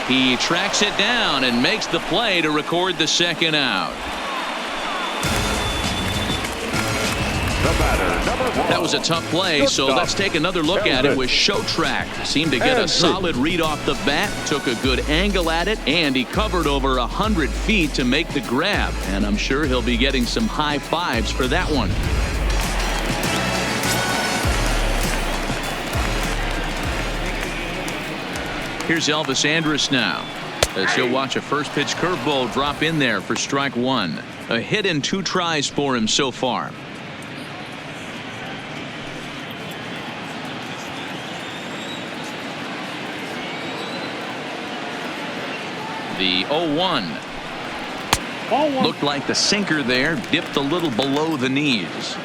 He tracks it down and makes the play to record the second out. That was a tough play, so let's take another look at it with Showtrack. Seemed to get a solid read off the bat, took a good angle at it, and he covered over 100 feet to make the grab. And I'm sure he'll be getting some high fives for that one. Here's Elvis Andrus now, as he'll watch a first pitch curveball drop in there for strike 1. A hit in 2 tries for him so far. The 0-1. Looked like the sinker there dipped a little below the knees.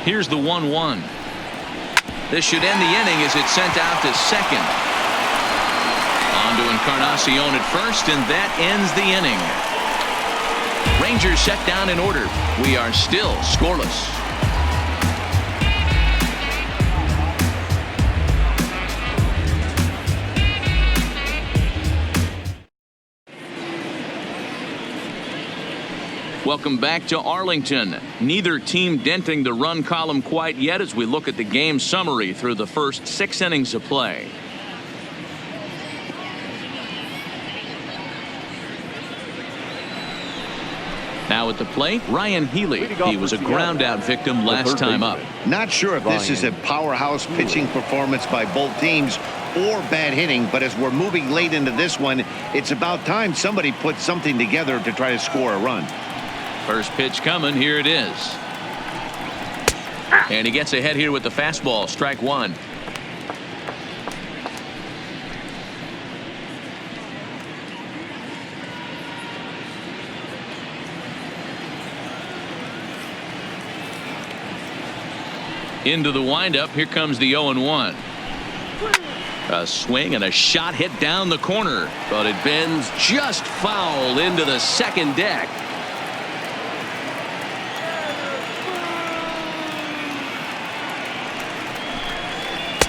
Here's the 1-1. This should end the inning as it's sent out to second. On to Encarnacion at first, and that ends the inning. Rangers set down in order. We are still scoreless. Welcome back to Arlington. Neither team denting the run column quite yet as we look at the game summary through the first 6 innings of play. Now at the plate, Ryan Healy. He was a ground-out victim last time up. Not sure if this is a powerhouse pitching performance by both teams or bad hitting, but as we're moving late into this one, it's about time somebody put something together to try to score a run. First pitch coming. Here it is. And he gets ahead here with the fastball. Strike one. Into the windup. Here comes the 0-1. A swing and a shot hit down the corner, but it bends just foul into the second deck.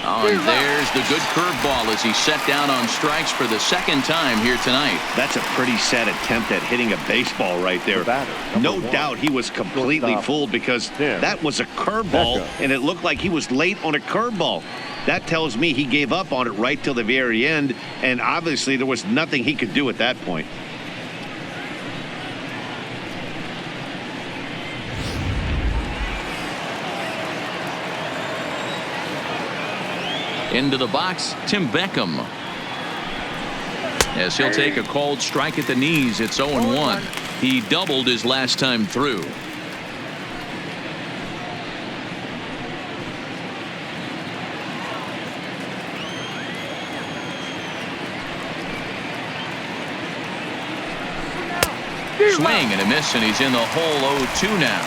Oh, and there's the good curveball as he set down on strikes for the second time here tonight. That's a pretty sad attempt at hitting a baseball right there. No doubt he was completely fooled because that was a curveball, and it looked like he was late on a curveball. That tells me he gave up on it right till the very end, and obviously there was nothing he could do at that point. Into the box, Tim Beckham. As he'll take a cold strike at the knees, it's 0-1. He doubled his last time through. Swing and a miss, and he's in the hole 0-2 now.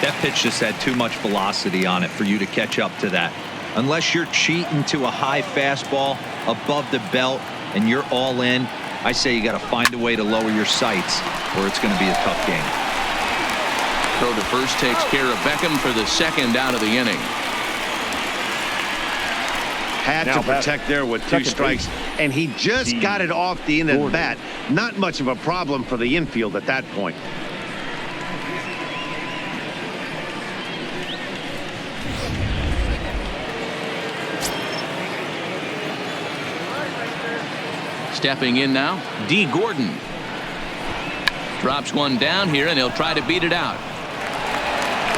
That pitch just had too much velocity on it for you to catch up to that. Unless you're cheating to a high fastball above the belt and you're all in, I say you got to find a way to lower your sights or it's going to be a tough game. Throw to first takes care of Beckham for the second out of the inning. Had to protect there with two strikes, and he just got it off the end of the bat. Not much of a problem for the infield at that point. Stepping in now, D. Gordon. Drops one down here, and he'll try to beat it out.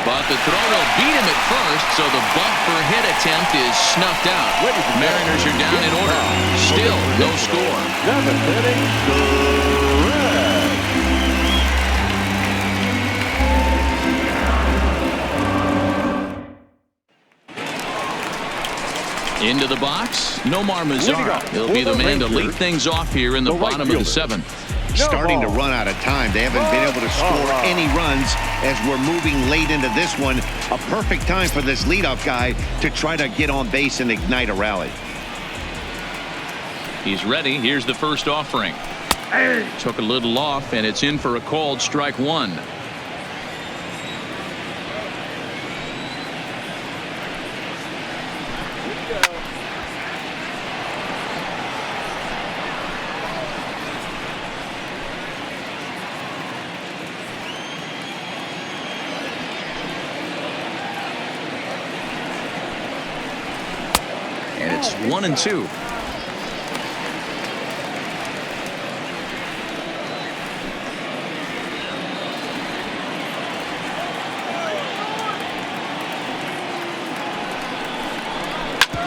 But the throw will beat him at first, so the bumper hit attempt is snuffed out. Mariners are down in order. Still no score. 7th inning, Into the box, Nomar Mazara. He'll be the man to lead things off here in the bottom of the 7th. Starting to run out of time. They haven't been able to score any runs as we're moving late into this one. A perfect time for this leadoff guy to try to get on base and ignite a rally. He's ready. Here's the first offering. Took a little off, and it's in for a called strike one. And it's 1-2.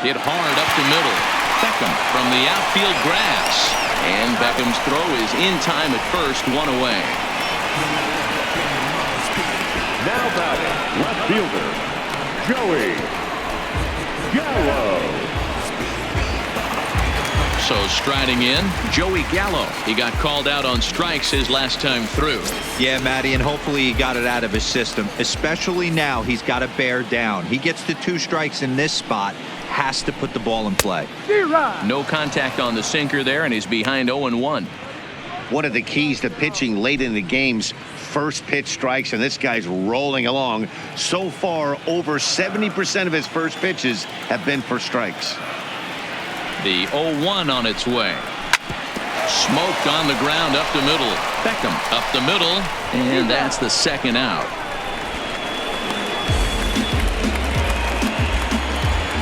Hit hard up the middle. Beckham from the outfield grass. And Beckham's throw is in time at first, one away. now batting, left fielder, Joey Gallo. So striding in, Joey Gallo. He got called out on strikes his last time through. Yeah, Matty, and hopefully he got it out of his system. Especially now, he's got to bear down. He gets the 2 strikes in this spot, has to put the ball in play. No contact on the sinker there, and he's behind 0-1. One of the keys to pitching late in the games, first pitch strikes, and this guy's rolling along. So far, over 70% of his first pitches have been for strikes. The 0-1 on its way. Smoked on the ground up the middle. Beckham up the middle, and that's the second out.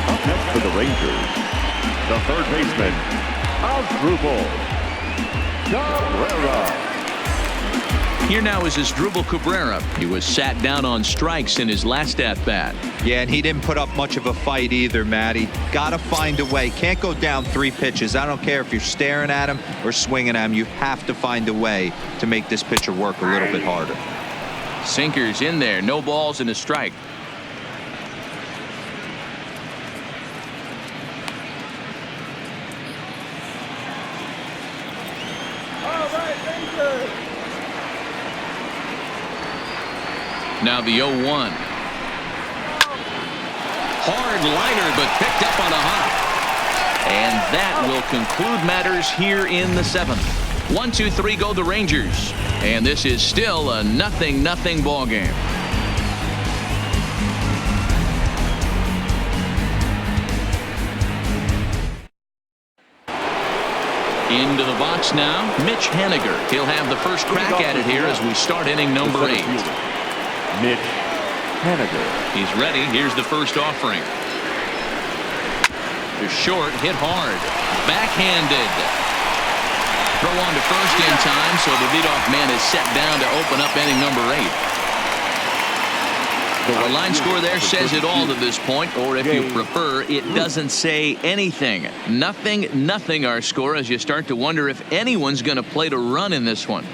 Up next for the Rangers, the third baseman, Asdrubal Cabrera. Here now is Asdrubal Cabrera. He was sat down on strikes in his last at-bat. Yeah, and he didn't put up much of a fight either, Matty. Got to find a way. Can't go down 3 pitches. I don't care if you're staring at him or swinging at him. You have to find a way to make this pitcher work a little bit harder. Sinkers in there. No balls and a strike. Now the 0-1. Hard liner, but picked up on a hop. And that will conclude matters here in the 7th. 1-2-3 go the Rangers. And this is still a 0-0 ball game. Into the box now, Mitch Haniger. He'll have the first crack at it here as we start inning number 8. Mitch Haniger. He's ready. Here's the first offering. To short, hit hard. Backhanded. Throw on to first in time, so the leadoff man is set down to open up inning number 8. The line score there says it all to this point, or if you prefer, it doesn't say anything. 0-0 our score as you start to wonder if anyone's going to play to run in this one.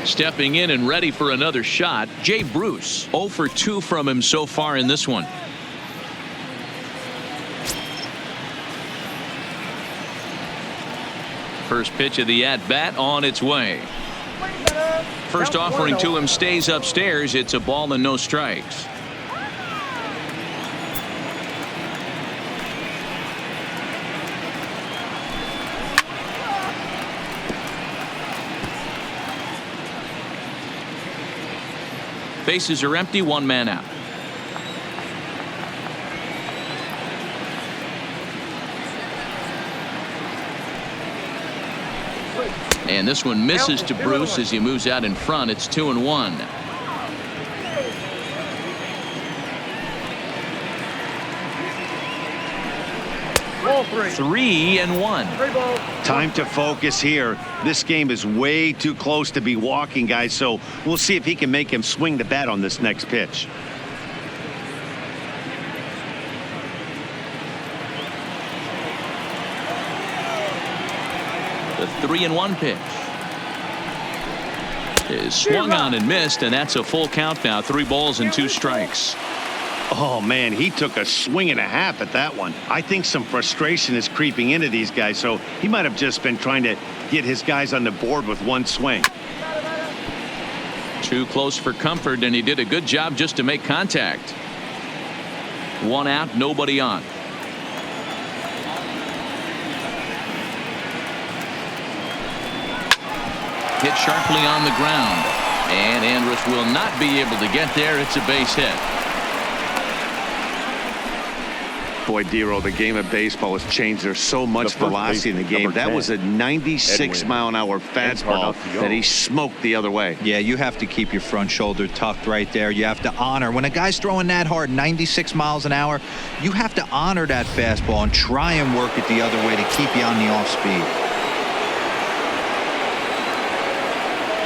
Stepping in and ready for another shot, Jay Bruce. 0 for 2 from him so far in this one. First pitch of the at-bat on its way. First offering to him stays upstairs. It's a ball and no strikes. Bases are empty, 1 man out. And this one misses to Bruce as he moves out in front. It's 2-1. Ball 3-1. Time to focus here. This game is way too close to be walking, guys, so we'll see if he can make him swing the bat on this next pitch. The 3-1 pitch is swung on and missed, and that's a full count now. 3 balls and 2 strikes. Oh, man, he took a swing and a half at that one. I think some frustration is creeping into these guys, so he might have just been trying to get his guys on the board with 1 swing. Too close for comfort, and he did a good job just to make contact. 1 out, nobody on. Hit sharply on the ground, and Andrus will not be able to get there. It's a base hit. Boy, Dero, the game of baseball has changed. There's so much velocity in the game. That was a 96-mile-an-hour fastball that he smoked the other way. Yeah, you have to keep your front shoulder tucked right there. You have to honor. When a guy's throwing that hard, 96 miles an hour, you have to honor that fastball and try and work it the other way to keep you on the off speed.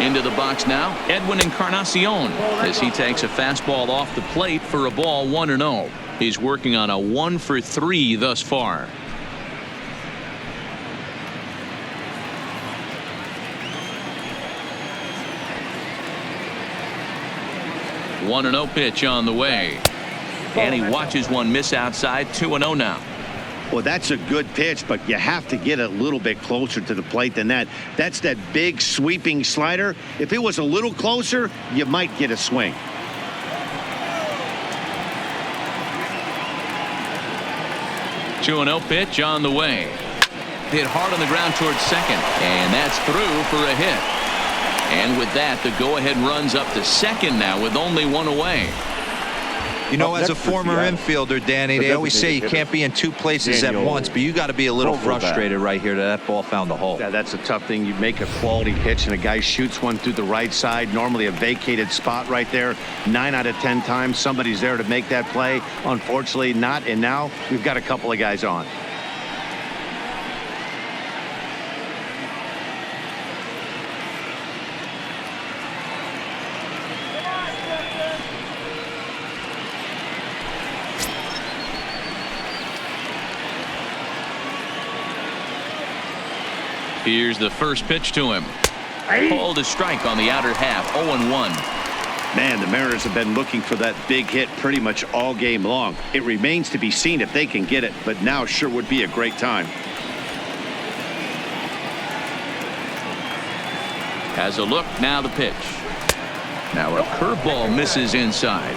Into the box now, Edwin Encarnacion, as he takes a fastball off the plate for a ball, 1-0. He's working on a 1 for 3 thus far. The 1-0 pitch on the way. And he watches one miss outside. 2-0 now. Well, that's a good pitch, but you have to get a little bit closer to the plate than that. That's that big sweeping slider. If it was a little closer, you might get a swing. Two 2-0 pitch on the way. Hit hard on the ground towards second, and that's through for a hit. And with that, the go-ahead runs up to second now with only 1 away. You know, as a former infielder, Danny, they always say you can't be in 2 places at once, but you got to be a little frustrated right here that ball found the hole. Yeah, that's a tough thing. You make a quality pitch and a guy shoots one through the right side, normally a vacated spot right there. 9 out of 10 times somebody's there to make that play. Unfortunately not, and now we've got a couple of guys on. Here's the first pitch to him. Called a strike on the outer half. 0-1. Man, the Mariners have been looking for that big hit pretty much all game long. It remains to be seen if they can get it, but now sure would be a great time. Has a look. Now the pitch. Now a curveball misses inside.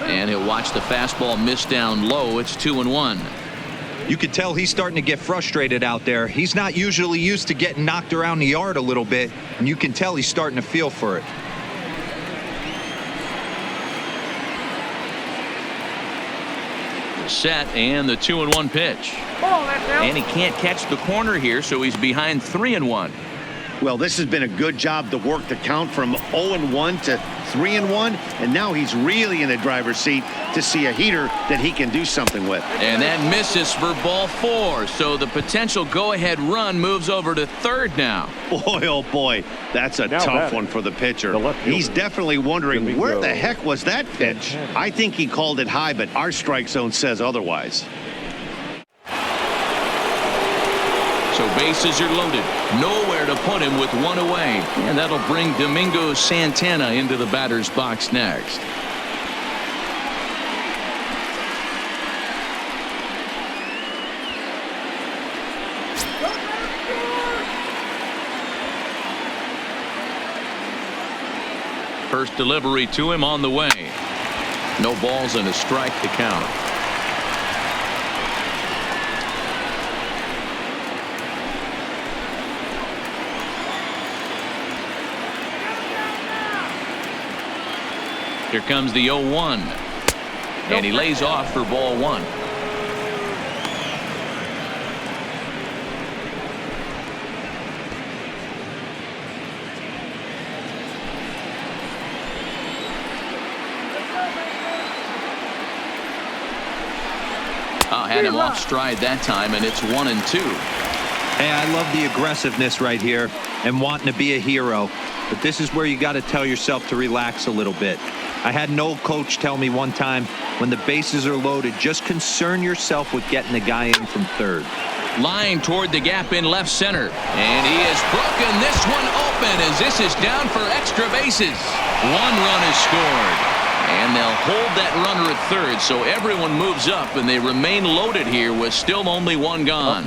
And he'll watch the fastball miss down low. It's 2-1. You could tell he's starting to get frustrated out there. He's not usually used to getting knocked around the yard a little bit, and you can tell he's starting to feel for it. Set, and the 2-1 pitch. And he can't catch the corner here, so he's behind 3-1. Well, this has been a good job to work the count from 0-1 to 3-1, and now he's really in the driver's seat to see a heater that he can do something with. And that misses for ball 4, so the potential go-ahead run moves over to third now. Boy, oh boy, that's a tough one for the pitcher. He's definitely wondering, where the heck was that pitch? I think he called it high, but our strike zone says otherwise. So bases are loaded. Nowhere to put him with one away. And that'll bring Domingo Santana into the batter's box next. First delivery to him on the way. No balls and a strike to count. Here comes the 0-1. And he lays off for ball 1. Had him off stride that time, and it's 1-2. Hey, I love the aggressiveness right here and wanting to be a hero. But this is where you got to tell yourself to relax a little bit. I had an old coach tell me one time, when the bases are loaded, just concern yourself with getting the guy in from third. Line toward the gap in left center. And he has broken this one open as this is down for extra bases. 1 run is scored. And they'll hold that runner at third, so everyone moves up, and they remain loaded here with still only 1 gone.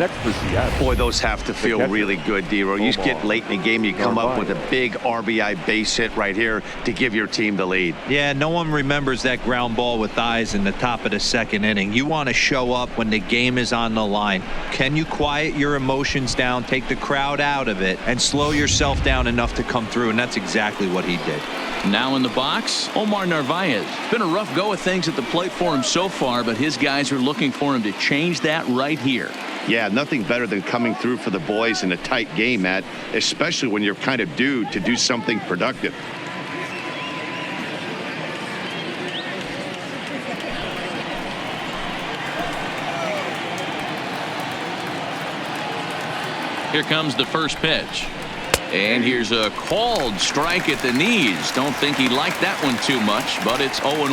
Boy, those have to feel really good, D-Row. You get late in the game, you come up with a big RBI base hit right here to give your team the lead. Yeah, no one remembers that ground ball with eyes in the top of the second inning. You want to show up when the game is on the line. Can you quiet your emotions down, take the crowd out of it, and slow yourself down enough to come through? And that's exactly what he did. Now in the box, Omar Narvaez. Been a rough go of things at the plate for him so far, but his guys are looking for him to change that right here. Yeah, nothing better than coming through for the boys in a tight game, Matt, especially when you're kind of due to do something productive. Here comes the first pitch. And here's a called strike at the knees. Don't think he liked that one too much, but it's 0-1.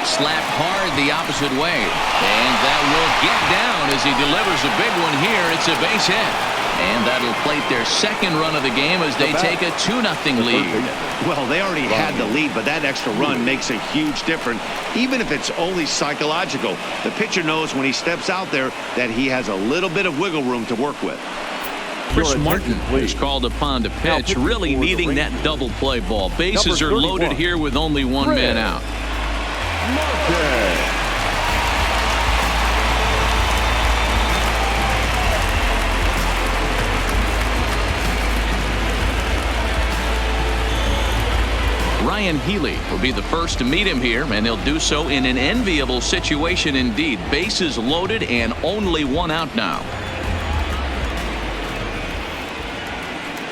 Slapped hard the opposite way. And that will get down as he delivers a big one here. It's a base hit. And that'll plate their second run of the game as they take a 2-0 lead. Well, they already had the lead, but that extra run makes a huge difference, even if it's only psychological. The pitcher knows when he steps out there that he has a little bit of wiggle room to work with. Chris Martin is called upon to pitch, really needing that double play ball. Bases are loaded here with only 1 man out. Ryan Healy will be the first to meet him here, and he'll do so in an enviable situation indeed. Bases loaded and only 1 out now.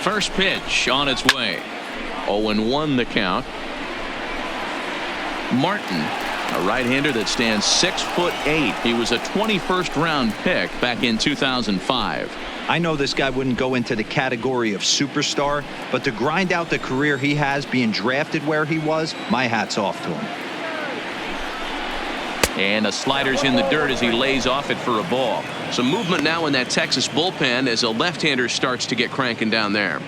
First pitch on its way. 0-1 the count. Martin, a right-hander that stands 6'8". He was a 21st round pick back in 2005. I know this guy wouldn't go into the category of superstar, but to grind out the career he has being drafted where he was, my hat's off to him. And the slider's in the dirt as he lays off it for a ball. Some movement now in that Texas bullpen as a left-hander starts to get cranking down there.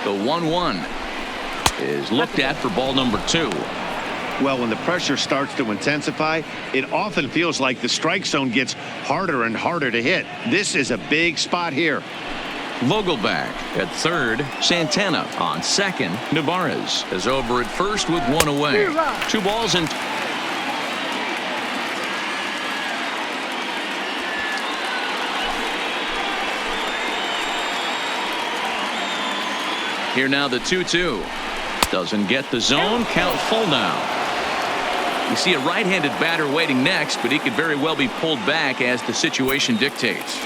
The 1-1 is looked at for ball number 2. Well, when the pressure starts to intensify, it often feels like the strike zone gets harder and harder to hit. This is a big spot here. Vogelback at third. Santana on second. Navarez is over at first with one away. 2 balls and here now the 2-2. Doesn't get the zone. Count full now. You see a right-handed batter waiting next, but he could very well be pulled back as the situation dictates.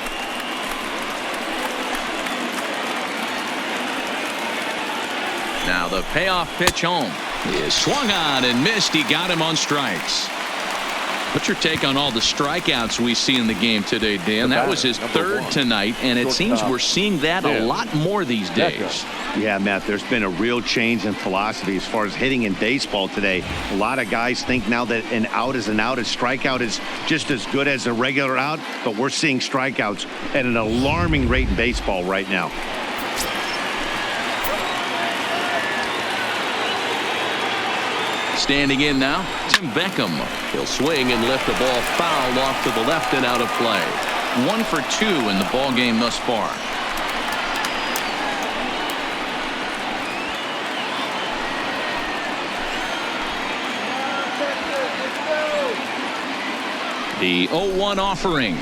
Now the payoff pitch home is swung on and missed. He got him on strikes. What's your take on all the strikeouts we see in the game today, Dan? That was his third tonight, and it seems we're seeing that a lot more these days. Yeah, Matt, there's been a real change in philosophy as far as hitting in baseball today. A lot of guys think now that an out is an out. A strikeout is just as good as a regular out, but we're seeing strikeouts at an alarming rate in baseball right now. Standing in now, Tim Beckham. He'll swing and lift the ball foul off to the left and out of play. 1 for 2 in the ball game thus far. The 0-1 offering.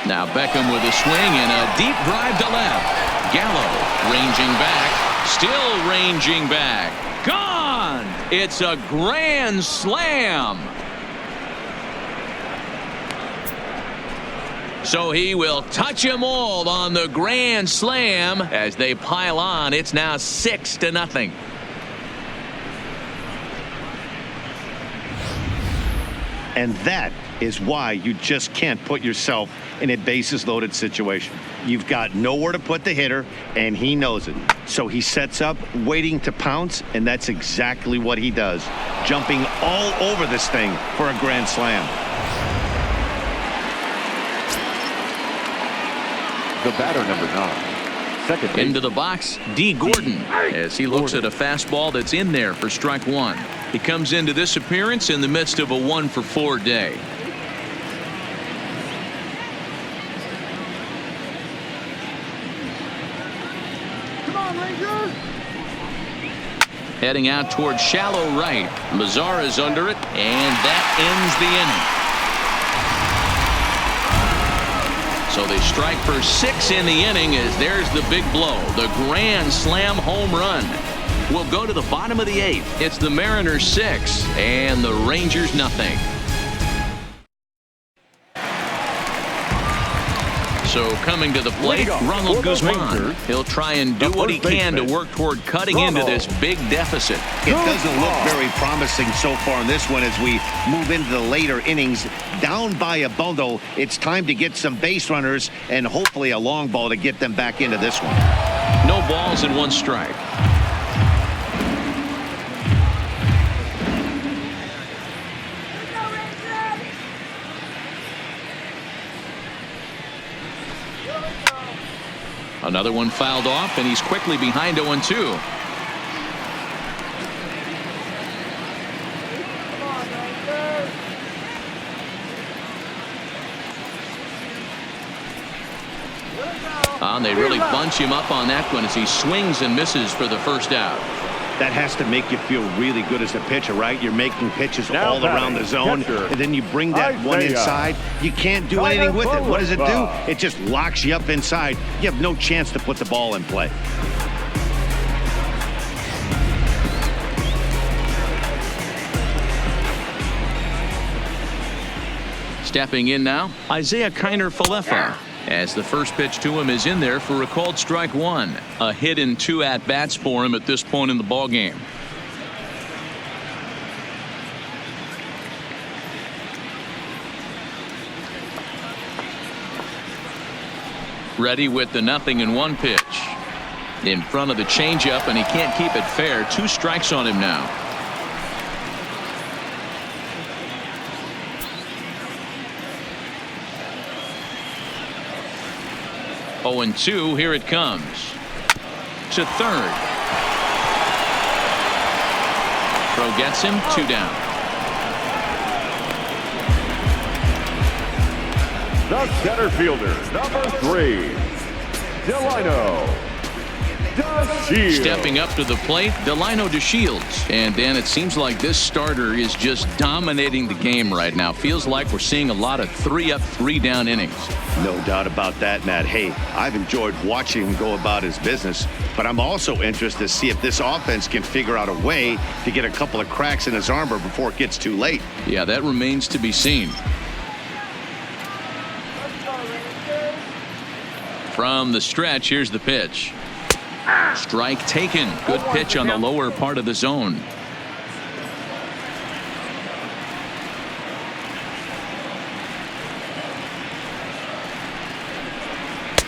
Now Beckham with a swing and a deep drive to left. Gallo ranging back, still ranging back. Gone! It's a grand slam. So he will touch them all on the grand slam as they pile on. It's now 6-0. And that is why you just can't put yourself in a bases loaded situation. You've got nowhere to put the hitter, and he knows it. So he sets up, waiting to pounce, and that's exactly what he does. Jumping all over this thing for a grand slam. The batter, number 9. Second base. Into the box, D. Gordon, as he looks at a fastball that's in there for strike 1. He comes into this appearance in the midst of a 1 for 4 day. Heading out towards shallow right. Mazar is under it, and that ends the inning. So they strike for 6 in the inning as there's the big blow, the grand slam home run. We'll go to the bottom of the 8th. It's the Mariners 6 and the Rangers nothing. So coming to the plate, Ronald Guzman. He'll try and do what he can to work toward cutting into this big deficit. It doesn't look very promising so far in this one as we move into the later innings. Down by a bundle, it's time to get some base runners and hopefully a long ball to get them back into this one. No balls and 1 strike. Another one fouled off, and he's quickly behind 0-2. And they really bunch him up on that one as he swings and misses for the first out. That has to make you feel really good as a pitcher, right? You're making pitches all around the zone, and then you bring that one inside. You can't do anything with it. What does it do? It just locks you up inside. You have no chance to put the ball in play. Stepping in now, Isaiah Kiner-Falefa. as the first pitch to him is in there for a called strike one. A hit in 2 at-bats for him at this point in the ball game. Ready with the 0-1 pitch. In front of the changeup, and he can't keep it fair. 2 strikes on him now. Oh, and 2. Here it comes to third. Throw gets him. 2 down. The center fielder, number 3, Delino DeShields. Stepping up to the plate, Delino DeShields. And Dan, it seems like this starter is just dominating the game right now. Feels like we're seeing a lot of 3-up, 3-down innings. No doubt about that, Matt. Hey, I've enjoyed watching him go about his business, but I'm also interested to see if this offense can figure out a way to get a couple of cracks in his armor before it gets too late. Yeah, that remains to be seen. From the stretch, here's the pitch. Strike taken. Good pitch on the lower part of the zone.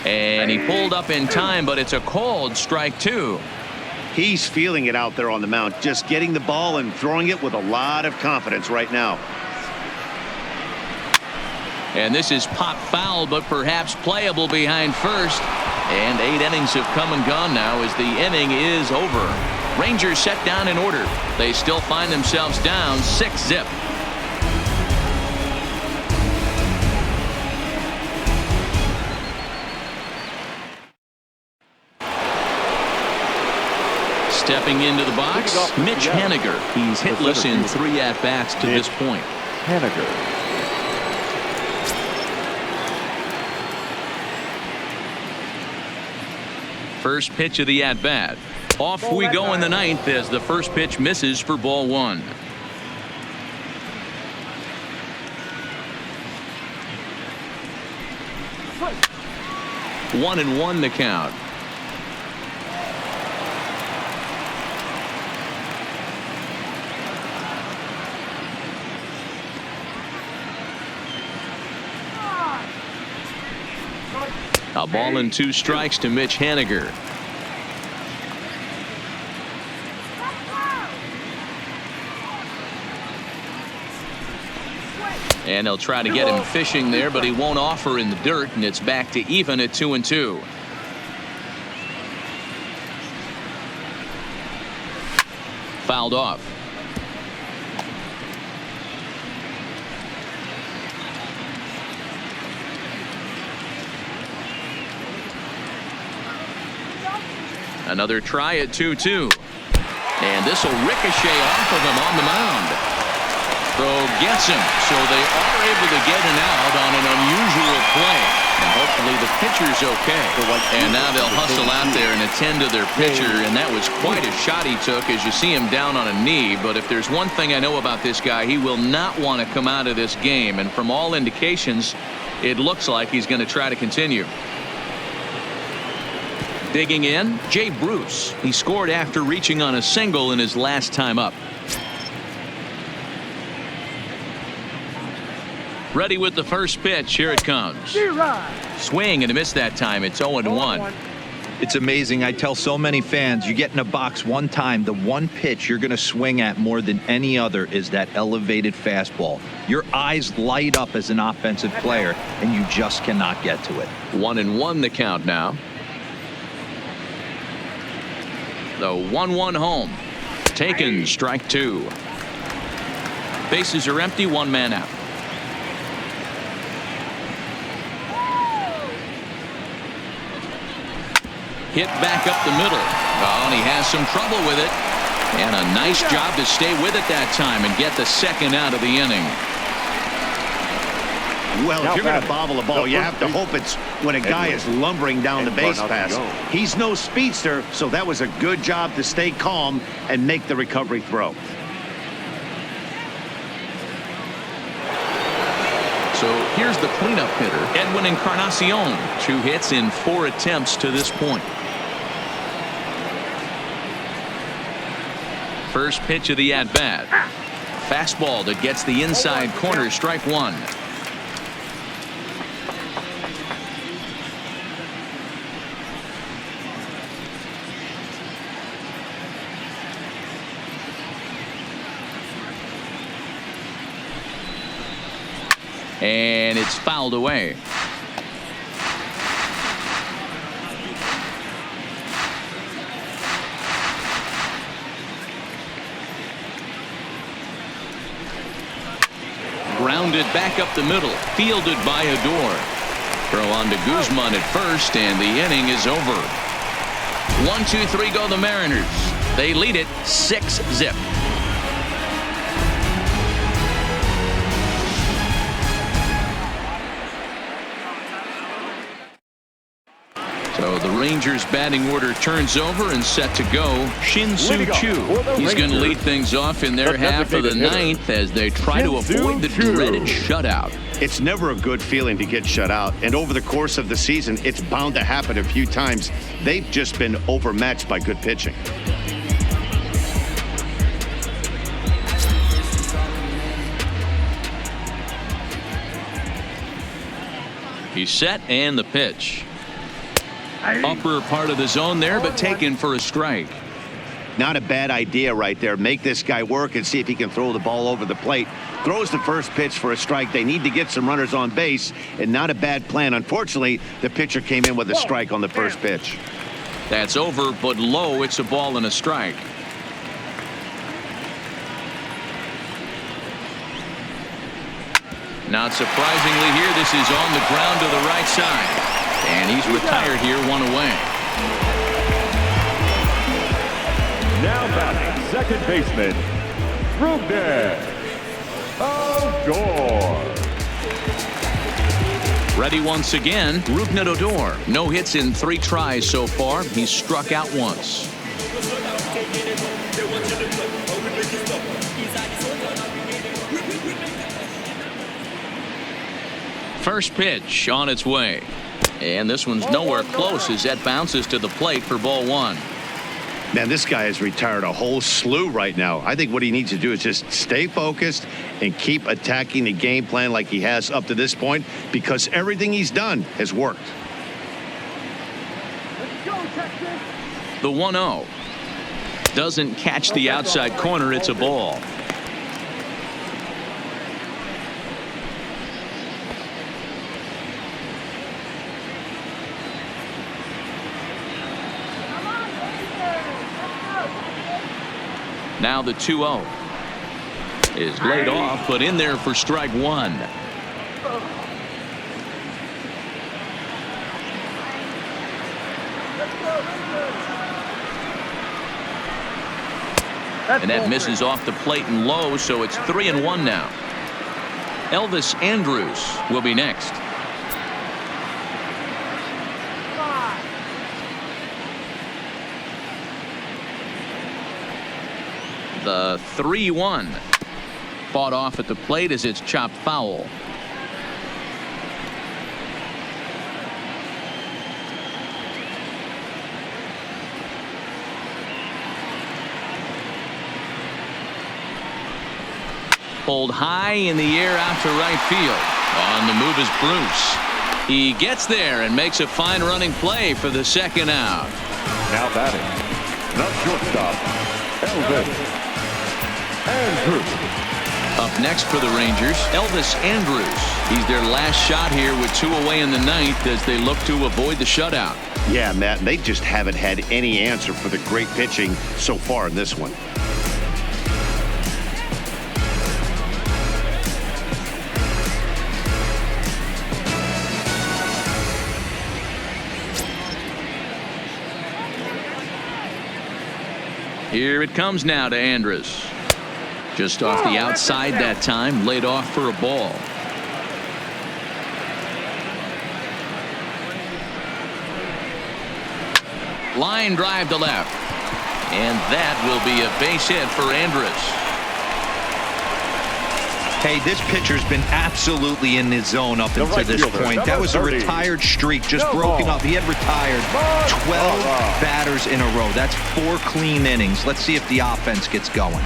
And he pulled up in time, but it's a called strike 2. He's feeling it out there on the mound, just getting the ball and throwing it with a lot of confidence right now. And this is pop foul, but perhaps playable behind first. And 8 innings have come and gone now as the inning is over. Rangers set down in order. They still find themselves down 6-zip. Stepping into the box, Mitch Haniger. He's hitless in 3 at-bats to this point. Haniger. First pitch of the at-bat. Off we go in the 9th as the first pitch misses for ball 1. One and 1 the count. A ball and 2 strikes to Mitch Haniger. And they'll try to get him fishing there, but he won't offer in the dirt, and it's back to even at 2-2. Fouled off. Another try at 2-2. And this will ricochet off of him on the mound. Throw gets him, so they are able to get an out on an unusual play. And hopefully the pitcher's okay. And now they'll hustle out there and attend to their pitcher. And that was quite a shot he took as you see him down on a knee. But if there's one thing I know about this guy, he will not want to come out of this game. And from all indications, it looks like he's going to try to continue. Digging in, Jay Bruce. He scored after reaching on a single in his last time up. Ready with the first pitch. Here it comes. Swing and a miss that time. It's 0-1. It's amazing. I tell so many fans, you get in a box one time, the one pitch you're going to swing at more than any other is that elevated fastball. Your eyes light up as an offensive player, and you just cannot get to it. 1-1 the count now. The 1-1 home. Taken, strike 2. Bases are empty, 1 man out. Hit back up the middle. Oh, and he has some trouble with it. And a nice job to stay with it that time and get the second out of the inning. Well, if you're going to bobble a ball, you have to hope it's when a guy is lumbering down the base pass. He's no speedster, so that was a good job to stay calm and make the recovery throw. So here's the cleanup hitter, Edwin Encarnacion. 2 hits in 4 attempts to this point. First pitch of the at-bat. Fastball that gets the inside corner, strike 1. And it's fouled away. Grounded back up the middle, fielded by Odor. Throw on to Guzman at first, and the inning is over. 1-2-3 go the Mariners. They lead it 6-0. So the Rangers batting order turns over and set to go. Shin-Soo Choo. He's going to lead things off in their half of the ninth as they try to avoid the dreaded shutout. It's never a good feeling to get shut out, and over the course of the season, it's bound to happen a few times. They've just been overmatched by good pitching. He's set, and the pitch. Upper part of the zone there, but taken for a strike. Not a bad idea right there. Make this guy work and see if he can throw the ball over the plate. Throws the first pitch for a strike. They need to get some runners on base, and not a bad plan. Unfortunately, the pitcher came in with a strike on the first pitch. That's over, but low. It's a ball and a strike. Not surprisingly here, this is on the ground to the right side. And he's retired here, 1 away. Now batting, second baseman, Odor. Ready once again, Rougned Odor. No hits in 3 tries so far. He's struck out once. First pitch on its way. And this one's nowhere close as that bounces to the plate for ball 1. Man, this guy has retired a whole slew right now. I think what he needs to do is just stay focused and keep attacking the game plan like he has up to this point, because everything he's done has worked. The 1-0. Doesn't catch the outside corner. It's a ball. Now the 2-0 is laid off, but in there for strike 1. And that misses off the plate and low, so it's 3-1 now. Elvis Andrus will be next. The 3-1 fought off at the plate as it's chopped foul. Pulled high in the air out to right field. On the move is Bruce. He gets there and makes a fine running play for the second out. Now batting, the shortstop, Elvis Andrus. Up next for the Rangers, Elvis Andrus. He's their last shot here with 2 away in the ninth as they look to avoid the shutout. Yeah, Matt, they just haven't had any answer for the great pitching so far in this one. Here it comes now to Andrus. Just off the outside that time, laid off for a ball. Line drive to left. And that will be a base hit for Andrus. Hey, this pitcher's been absolutely in his zone up until this point. That was a retired streak, just broken up. He had retired 12 batters in a row. That's 4 clean innings. Let's see if the offense gets going.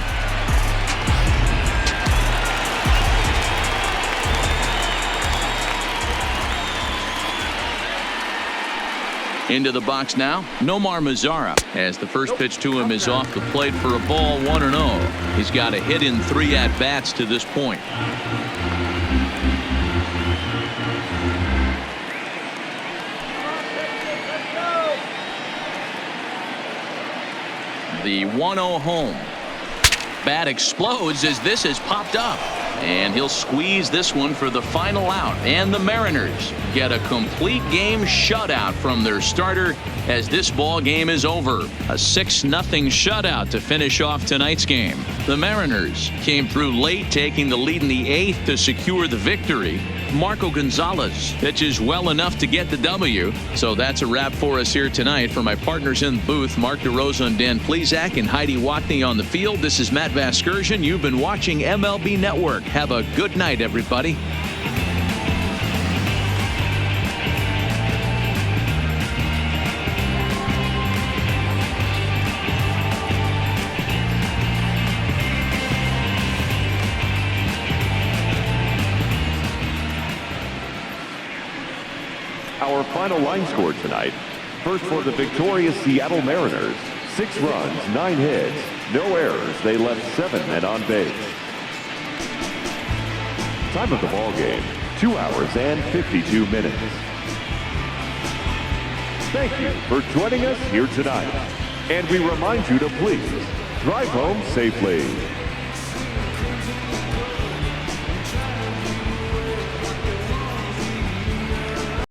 Into the box now, Nomar Mazara, as the first pitch to him is off the plate for a ball, 1-0. He's got a hit in 3 at-bats to this point. The 1-0 home. Bat explodes as this has popped up. And he'll squeeze this one for the final out. And the Mariners get a complete game shutout from their starter as this ball game is over. A 6-0 shutout to finish off tonight's game. The Mariners came through late, taking the lead in the 8th to secure the victory. Marco Gonzalez pitches well enough to get the W. So that's a wrap for us here tonight. For my partners in the booth, Mark DeRosa and Dan Plesac and Heidi Watney on the field, this is Matt Vasgersian. You've been watching MLB Network. Have a good night, everybody. Our final line score tonight. First for the victorious Seattle Mariners. 6 runs, 9 hits, no errors. They left 7 men on base. Time of the ball game, 2 hours and 52 minutes. Thank you for joining us here tonight. And we remind you to please drive home safely.